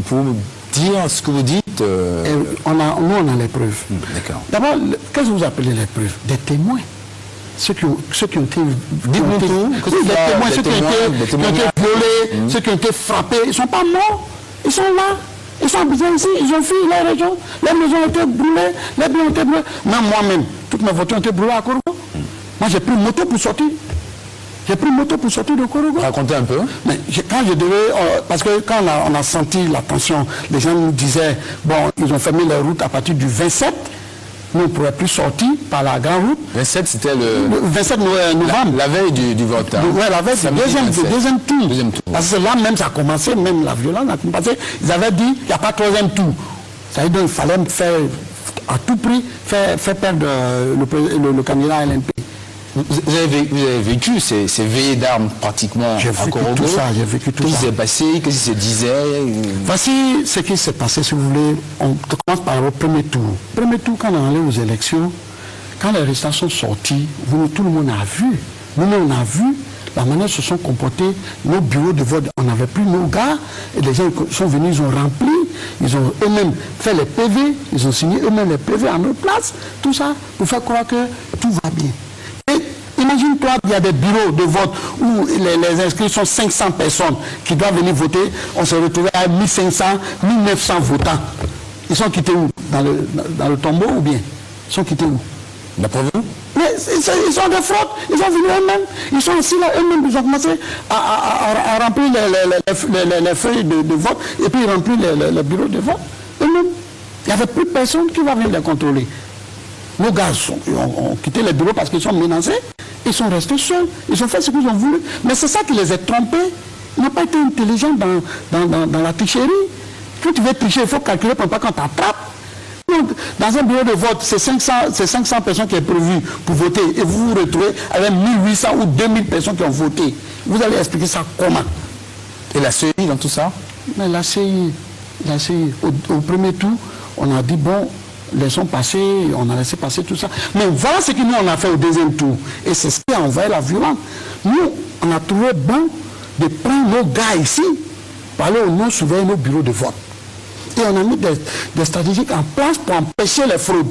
pour dire ce que vous dites. Nous, on a les preuves. D'accord. D'abord, qu'est-ce que vous appelez les preuves? Des témoins. Ceux qui ont été... Dites-nous tout. Des témoins, ceux qui ont été violés, ceux qui ont été frappés, ils ne sont pas morts. Ils sont là. Ils sont bien ici, ils ont fui la région. Les maisons ont été brûlées, les biens ont été brûlés. Même moi-même, toutes mes voitures ont été brûlées à Korogo. Moi, j'ai pris une moto pour sortir. J'ai pris une moto pour sortir de Korogo. Racontez un peu. Mais quand je devais... parce que quand on a senti la tension, les gens nous disaient, bon, ils ont fermé les routes à partir du 27. Nous, on ne pourrait plus sortir par la grande route. 27, c'était le 27 novembre. La veille du vote. Hein. Oui, la veille du deuxième tour. Deuxième tour. Parce que là même, ça a commencé, même la violence a commencé. Ils avaient dit, il n'y a pas de troisième tour. Ça veut dire qu'il fallait faire, à tout prix, faire perdre le candidat LNP. Vous avez vécu ces veillées d'armes pratiquement à Korogo. Tout ça, j'ai vécu tout ça. Qu'est-ce qui s'est passé? Qu'est-ce qui se disait? Voici ce qui s'est passé, si vous voulez. On commence par le premier tour. Premier tour, quand on allait aux élections, quand les résultats sont sortis, tout le monde a vu. Nous-mêmes, on a vu la manière dont se sont comportés nos bureaux de vote. On n'avait plus nos gars. Et les gens sont venus, ils ont rempli. Ils ont eux-mêmes fait les PV. Ils ont signé eux-mêmes les PV à notre place. Tout ça pour faire croire que tout va bien. Imagine-toi, il y a des bureaux de vote où les inscrits sont 500 personnes qui doivent venir voter. On s'est retrouvé à 1500, 1900 votants. Ils sont quittés où? Dans le tombeau ou bien? Ils sont quittés où? D'après vous? Mais ils sont des fraudes. Ils sont venus eux-mêmes. Ils sont assis là eux-mêmes. Ils ont commencé à remplir les feuilles de vote et puis remplir les bureaux de vote eux-mêmes. Il n'y avait plus personne qui va venir les contrôler. Nos gars ont quitté les bureaux parce qu'ils sont menacés. Ils sont restés seuls. Ils ont fait ce qu'ils ont voulu. Mais c'est ça qui les a trompés. Ils n'ont pas été intelligents dans la tricherie. Quand tu veux tricher, il faut calculer pour pas qu'on t'attrape. Dans un bureau de vote, c'est 500 personnes qui est prévu pour voter. Et vous vous retrouvez avec 1800 ou 2000 personnes qui ont voté. Vous allez expliquer ça comment? Et la CI dans tout ça? Mais la CI, au premier tour, on a dit, bon, laissons passer, on a laissé passer tout ça. Mais voilà ce que nous, on a fait au deuxième tour. Et c'est ce qui a envahi la violence. Nous, on a trouvé bon de prendre nos gars ici, pour aller au nom surveiller nos bureaux de vote. Et on a mis des stratégies en place pour empêcher les fraudes.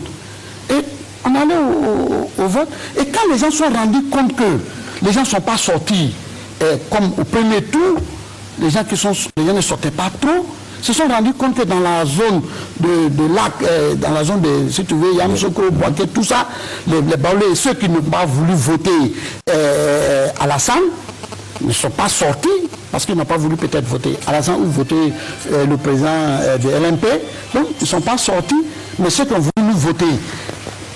Et on allait au vote. Et quand les gens se sont rendus compte que les gens ne sont pas sortis, comme au premier tour, les gens ne sortaient pas trop, se sont rendus compte que dans la zone de lac, dans la zone de, si tu veux, Yamoussoukro, Boaké, tout ça, les Baoulés, ceux qui n'ont pas voulu voter à Alassane, ne sont pas sortis parce qu'ils n'ont pas voulu peut-être voter Alassane ou voter le président de LNP. Donc, ils ne sont pas sortis, mais ceux qui ont voulu nous voter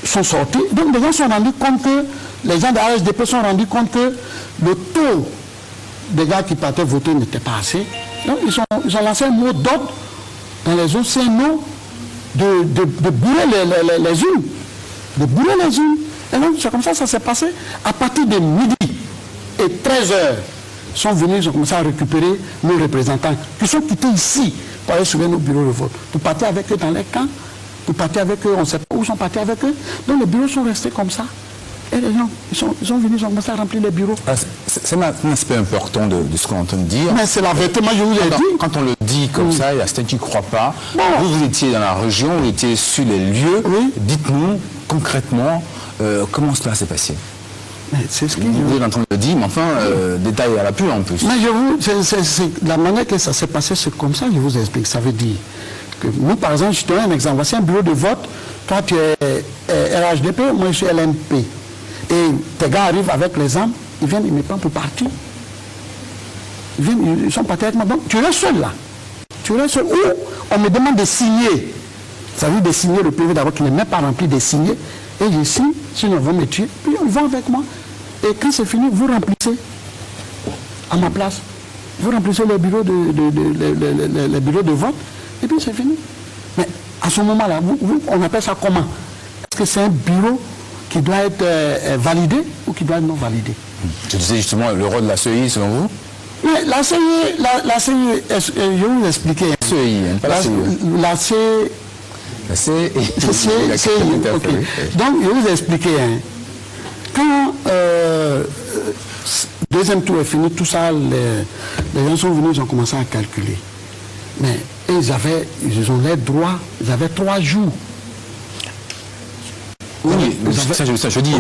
sont sortis. Donc, les gens se sont rendus compte que, les gens de la RSDP se sont rendus compte que le taux des gars qui partaient voter n'était pas assez. Donc, ils ont lancé un mot d'ordre dans les zones CNO de bourrer les unes. De bourrer les unes. Et donc, c'est comme ça ça s'est passé. À partir de midi et 13h, sont venus, ils ont commencé à récupérer nos représentants qui sont quittés ici pour aller surveiller nos bureaux de vote. Pour partir avec eux dans les camps, pour partir avec eux, on ne sait pas où ils sont partis avec eux. Donc, les bureaux sont restés comme ça. Et les gens, ils sont venus, ils ont commencé à remplir les bureaux. C'est un aspect important de ce qu'on entend dire. Mais c'est la vérité, moi je vous ai dit. Quand on le dit comme ça, il y a certains qui ne croient pas. Bon. Vous étiez dans la région, vous étiez sur les lieux. Oui. Dites-nous concrètement comment cela s'est passé. C'est ce vous avez entendu le dire, mais enfin, détail à la pluie en plus. Mais la manière que ça s'est passé, c'est comme ça, je vous explique. Ça veut dire que nous, par exemple, je te donne un exemple. Voici un bureau de vote. Toi, tu es RHDP, moi, je suis LNP. Et tes gars arrivent avec les armes, ils viennent, ils me prennent pour partir. Ils sont partis avec moi. Donc, tu es seul là. Tu es seul. Ou on me demande de signer. Ça veut dire de signer le PV d'abord, qui n'est même pas rempli de signer. Et je signe, sinon ils vont me tuer. Puis ils vont avec moi. Et quand c'est fini, vous remplissez à ma place. Vous remplissez les bureaux les bureaux de vote. Et puis c'est fini. Mais à ce moment-là, on appelle ça comment? Est-ce que c'est un bureau qui doit être validé ou qui doit être non validé? Je disais justement le rôle de la CEI selon vous? Mais la CIE, je vais vous expliquer. CEI, pas la CEI. La CIE, La CEI. ok. Donc, je vais vous expliquer. Hein. Quand deuxième tour est fini, tout ça, les gens sont venus, ils ont commencé à calculer. Mais ils ont les droits, ils avaient 3 jours. Oui, ça je dis,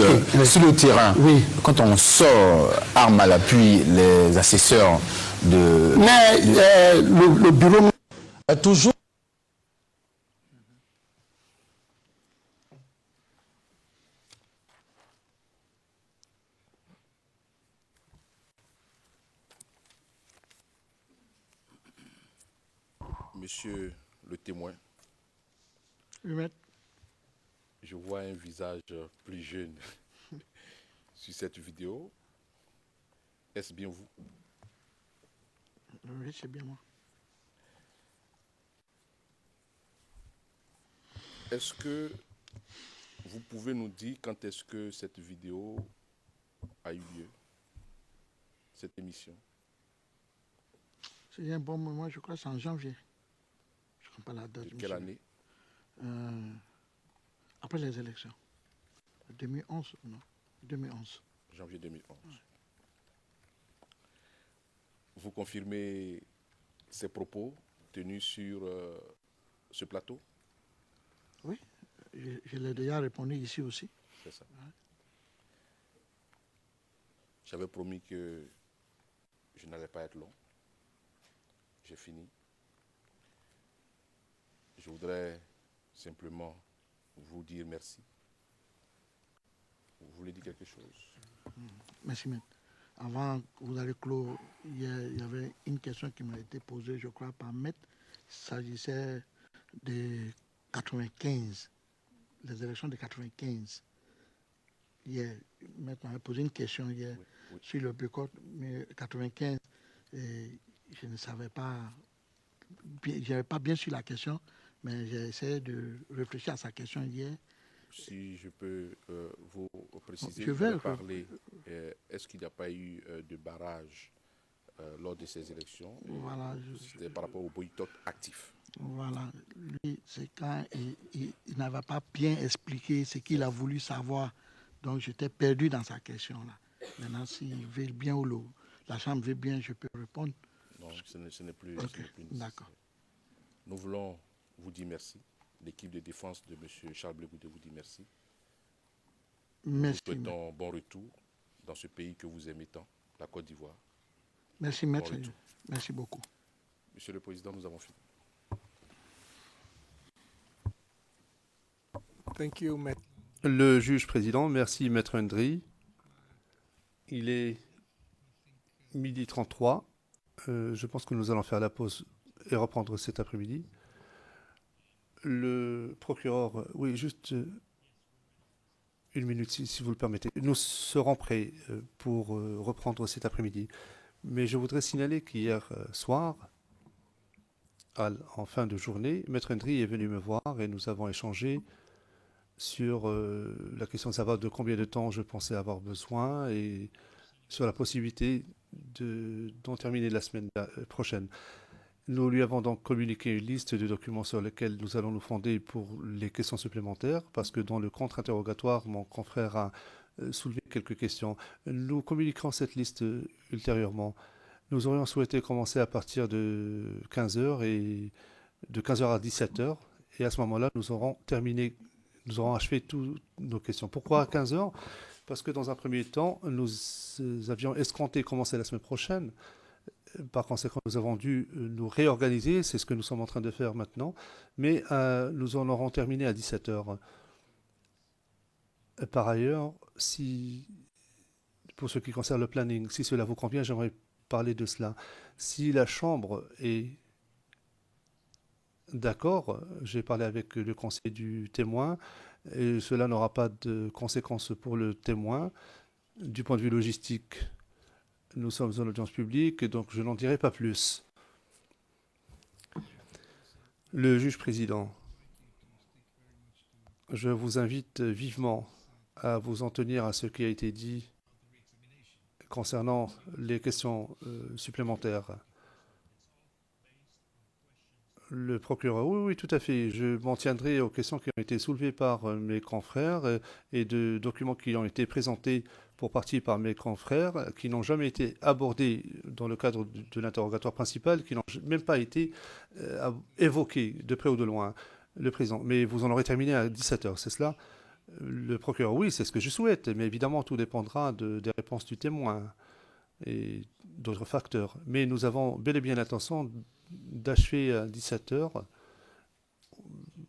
sur le terrain, oui. Quand on sort arme à l'appui, les assesseurs de... Mais le bureau... a toujours... Monsieur le témoin, Oui, maître. je vois un visage plus jeune sur cette vidéo. Est-ce bien vous? Oui, c'est bien moi. Est-ce que vous pouvez nous dire quand est-ce que cette vidéo a eu lieu, cette émission? C'est un bon moment, je crois, c'est en janvier. Je ne sais pas la date. De quelle année? Après les élections. 2011, non? 2011. Janvier 2011. Vous confirmez ces propos tenus sur ce plateau? Oui, je l'ai déjà répondu ici aussi. C'est ça. J'avais promis que je n'allais pas être long. J'ai fini. Je voudrais simplement vous dire merci. Vous voulez dire quelque chose? Merci, maître. Avant que vous allez clore, il y avait une question qui m'a été posée, je crois, par maître. Il s'agissait de 95, les élections de 95. Hier, maître m'avait posé une question hier sur le boycott, mais 95, je ne savais pas, je n'avais pas bien su la question, mais j'ai essayé de réfléchir à sa question hier. Si je peux vous préciser, Je vous vais avez parlé, est-ce qu'il n'y a pas eu de barrage lors de ces élections? Voilà, c'était par rapport au boycott actif. Voilà, lui, c'est quand il n'avait pas bien expliqué ce qu'il a voulu savoir. Donc, j'étais perdu dans sa question-là. Maintenant, s'il veut bien ou la Chambre veut bien, je peux répondre. Non, ce n'est plus, Okay. ce n'est plus nécessaire. D'accord. Nous voulons vous dire merci. L'équipe de défense de M. Charles Blé Goudé vous dit merci. Merci. Nous souhaitons bon retour dans ce pays que vous aimez tant, la Côte d'Ivoire. Merci, maître. Merci beaucoup. Monsieur le Président, nous avons fini. Thank you, Maître. Le juge président, merci Maître Ndri. Il est 12h33. Je pense que nous allons faire la pause et reprendre cet après-midi. Le procureur, oui, juste une minute si vous le permettez. Nous serons prêts pour reprendre cet après-midi. Mais je voudrais signaler qu'hier soir, en fin de journée, Maître Ndri est venu me voir et nous avons échangé sur la question de savoir de combien de temps je pensais avoir besoin et sur la possibilité d'en terminer la semaine prochaine. Nous lui avons donc communiqué une liste de documents sur lesquels nous allons nous fonder pour les questions supplémentaires, parce que dans le contre-interrogatoire, mon confrère a soulevé quelques questions. Nous communiquerons cette liste ultérieurement. Nous aurions souhaité commencer à partir de 15h et de 15h à 17h, et à ce moment-là, nous aurons achevé toutes nos questions. Pourquoi à 15h? Parce que dans un premier temps, nous avions escompté commencer la semaine prochaine. Par conséquent, nous avons dû nous réorganiser, c'est ce que nous sommes en train de faire maintenant, mais nous en aurons terminé à 17h. Par ailleurs, pour ce qui concerne le planning, si cela vous convient, j'aimerais parler de cela. Si la Chambre est d'accord, j'ai parlé avec le conseil du témoin, et cela n'aura pas de conséquences pour le témoin. Du point de vue logistique, nous sommes en audience publique, donc je n'en dirai pas plus. Le juge président, je vous invite vivement à vous en tenir à ce qui a été dit concernant les questions supplémentaires. Le procureur, oui, oui, tout à fait. Je m'en tiendrai aux questions qui ont été soulevées par mes confrères et de documents qui ont été présentés pour partie par mes confrères, qui n'ont jamais été abordés dans le cadre de l'interrogatoire principal, qui n'ont même pas été évoqués de près ou de loin, le président. Mais vous en aurez terminé à 17 heures, c'est cela? Le procureur, oui, c'est ce que je souhaite, mais évidemment, tout dépendra des réponses du témoin et d'autres facteurs. Mais nous avons bel et bien l'intention d'achever à 17 heures,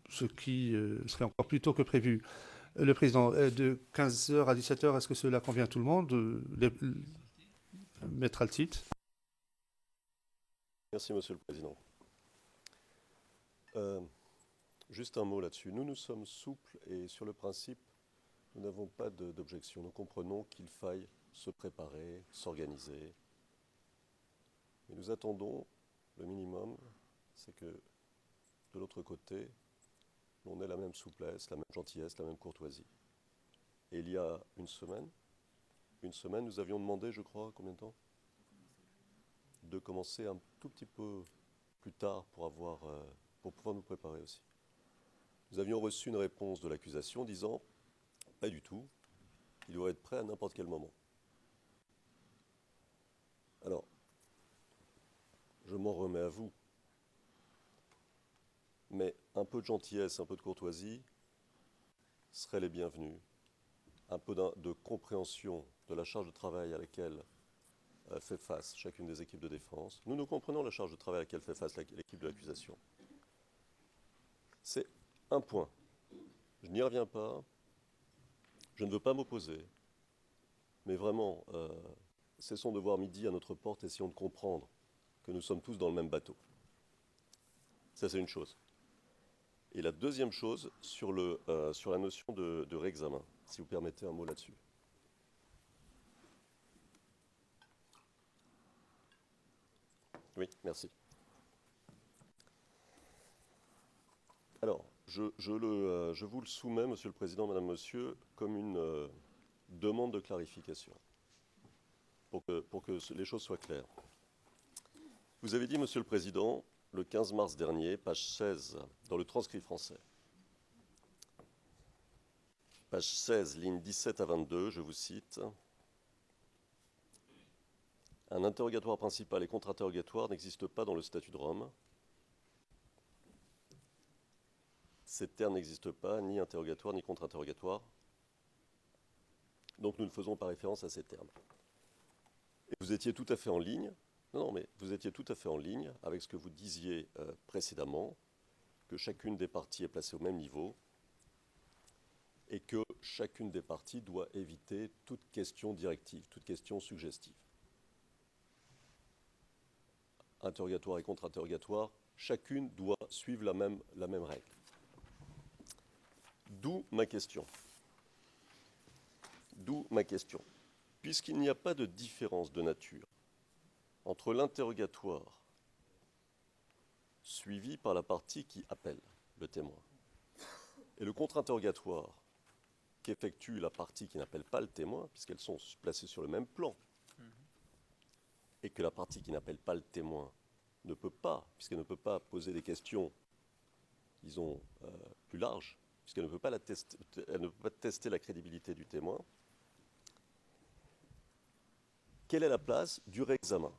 ce qui serait encore plus tôt que prévu. Le président, de 15 heures à 17 heures, est-ce que cela convient à tout le monde? Maître Altit. Merci, Monsieur le Président. Juste un mot là-dessus. Nous sommes souples et sur le principe, nous n'avons pas d'objection. Nous comprenons qu'il faille se préparer, s'organiser. Mais nous attendons le minimum, c'est que de l'autre côté, on ait la même souplesse, la même gentillesse, la même courtoisie. Et il y a une semaine, nous avions demandé, je crois, combien de temps? De commencer un tout petit peu plus tard pour pouvoir nous préparer aussi. Nous avions reçu une réponse de l'accusation disant « Pas du tout, il doit être prêt à n'importe quel moment ». Alors, je m'en remets à vous, mais un peu de gentillesse, un peu de courtoisie seraient les bienvenus. Un peu de compréhension de la charge de travail à laquelle fait face chacune des équipes de défense. Nous comprenons la charge de travail à laquelle fait face l'équipe de l'accusation. C'est un point. Je n'y reviens pas. Je ne veux pas m'opposer. Mais vraiment, cessons de voir midi à notre porte, essayons de comprendre que nous sommes tous dans le même bateau. Ça, c'est une chose. Et la deuxième chose, sur la notion de réexamen, si vous permettez un mot là-dessus. Oui, merci. Alors, je vous le soumets, Monsieur le Président, Madame, Monsieur, comme une demande de clarification, pour que les choses soient claires. Vous avez dit, Monsieur le Président, le 15 mars dernier, page 16, dans le transcrit français, page 16, lignes 17 à 22, je vous cite, « Un interrogatoire principal et contre-interrogatoire n'existe pas dans le statut de Rome. Ces termes n'existent pas, ni interrogatoire, ni contre-interrogatoire. Donc nous ne faisons pas référence à ces termes. » Et vous étiez tout à fait en ligne. Non, mais vous étiez tout à fait en ligne avec ce que vous disiez précédemment, que chacune des parties est placée au même niveau et que chacune des parties doit éviter toute question directive, toute question suggestive. Interrogatoire et contre-interrogatoire, chacune doit suivre la même règle. D'où ma question. Puisqu'il n'y a pas de différence de nature entre l'interrogatoire suivi par la partie qui appelle le témoin et le contre-interrogatoire qu'effectue la partie qui n'appelle pas le témoin, puisqu'elles sont placées sur le même plan, et que la partie qui n'appelle pas le témoin ne peut pas, puisqu'elle ne peut pas poser des questions, disons, plus larges, puisqu'elle ne peut pas elle ne peut pas tester la crédibilité du témoin, quelle est la place du réexamen?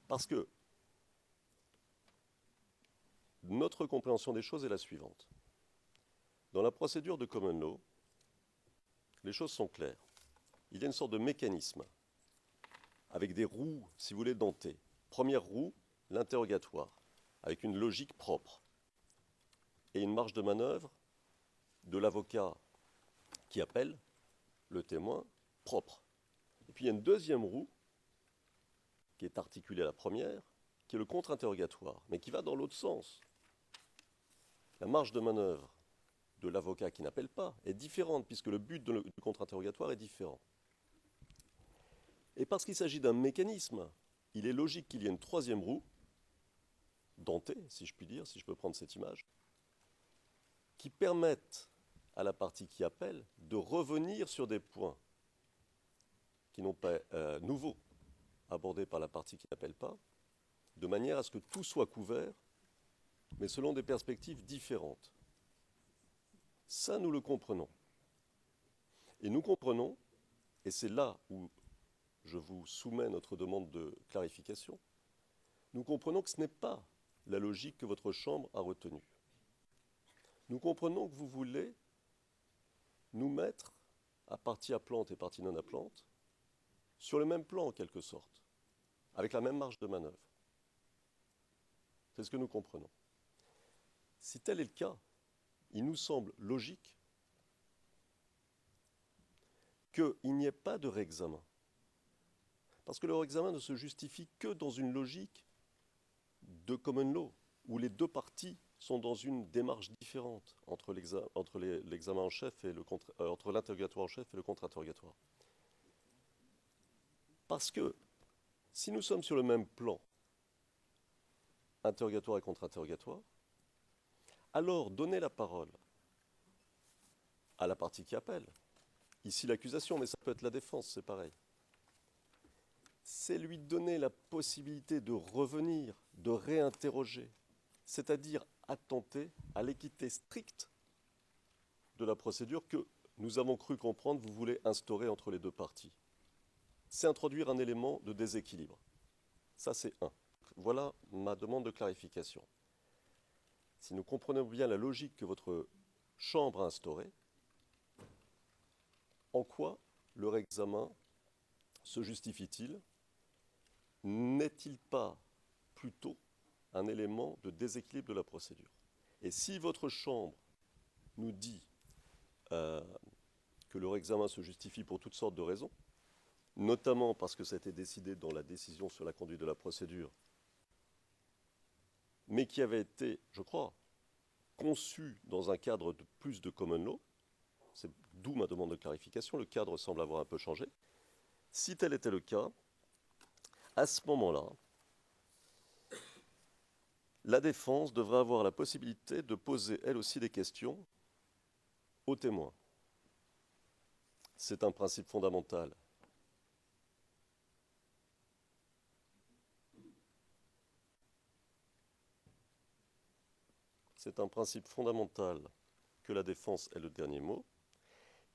Parce que notre compréhension des choses est la suivante. Dans la procédure de common law, les choses sont claires. Il y a une sorte de mécanisme avec des roues, si vous voulez, dentées. Première roue, l'interrogatoire, avec une logique propre et une marge de manœuvre de l'avocat qui appelle le témoin propre. Et puis il y a une deuxième roue qui est articulée à la première, qui est le contre-interrogatoire, mais qui va dans l'autre sens. La marge de manœuvre de l'avocat qui n'appelle pas est différente, puisque le but du contre-interrogatoire est différent. Et parce qu'il s'agit d'un mécanisme, il est logique qu'il y ait une troisième roue, dentée, si je puis dire, si je peux prendre cette image, qui permette à la partie qui appelle de revenir sur des points qui n'ont pas nouveaux abordés par la partie qui n'appelle pas, de manière à ce que tout soit couvert, mais selon des perspectives différentes. Ça, nous le comprenons. Et nous comprenons, et c'est là où je vous soumets notre demande de clarification, nous comprenons que ce n'est pas la logique que votre Chambre a retenue. Nous comprenons que vous voulez nous mettre, à partie appelante et partie non appelante, sur le même plan en quelque sorte, avec la même marge de manœuvre. C'est ce que nous comprenons. Si tel est le cas, il nous semble logique qu'il n'y ait pas de réexamen. Parce que le réexamen ne se justifie que dans une logique de common law, où les deux parties sont dans une démarche différente entre l'examen en chef et entre l'interrogatoire en chef et le contre-interrogatoire. Parce que si nous sommes sur le même plan, interrogatoire et contre-interrogatoire, alors donner la parole à la partie qui appelle, ici l'accusation, mais ça peut être la défense, c'est pareil, c'est lui donner la possibilité de revenir, de réinterroger, c'est-à-dire attenter à l'équité stricte de la procédure que nous avons cru comprendre vous voulez instaurer entre les deux parties. C'est introduire un élément de déséquilibre. Ça, c'est un. Voilà ma demande de clarification. Si nous comprenons bien la logique que votre Chambre a instaurée, en quoi le réexamen se justifie-t-il? N'est-il pas plutôt un élément de déséquilibre de la procédure? Et si votre Chambre nous dit que le réexamen se justifie pour toutes sortes de raisons, notamment parce que ça a été décidé dans la décision sur la conduite de la procédure, mais qui avait été, je crois, conçu dans un cadre de plus de common law, c'est d'où ma demande de clarification, le cadre semble avoir un peu changé. Si tel était le cas, à ce moment-là, la défense devrait avoir la possibilité de poser elle aussi des questions aux témoins. C'est un principe fondamental. C'est un principe fondamental que la défense ait le dernier mot.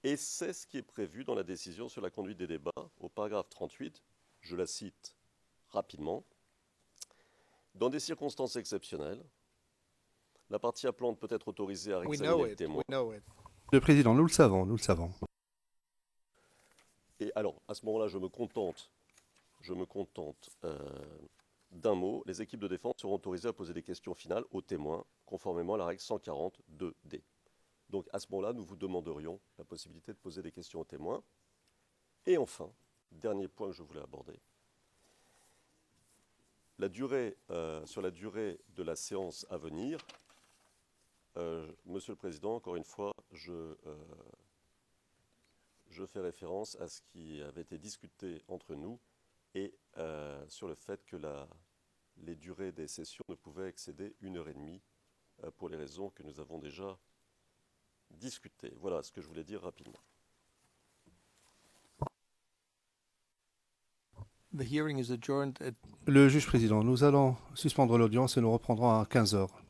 Et c'est ce qui est prévu dans la décision sur la conduite des débats, au paragraphe 38, je la cite rapidement. Dans des circonstances exceptionnelles, la partie appelante peut être autorisée à examiner le témoin. Le Président, nous le savons, nous le savons. Et alors, à ce moment-là, je me contente d'un mot. Les équipes de défense seront autorisées à poser des questions finales aux témoins, conformément à la règle 142D. Donc, à ce moment-là, nous vous demanderions la possibilité de poser des questions aux témoins. Et enfin, dernier point que je voulais aborder. Sur la durée de la séance à venir, Monsieur le Président, encore une fois, je fais référence à ce qui avait été discuté entre nous et sur le fait que les durées des sessions ne pouvaient excéder 1h30 pour les raisons que nous avons déjà discutées. Voilà ce que je voulais dire rapidement. Le juge président, nous allons suspendre l'audience et nous reprendrons à 15 heures.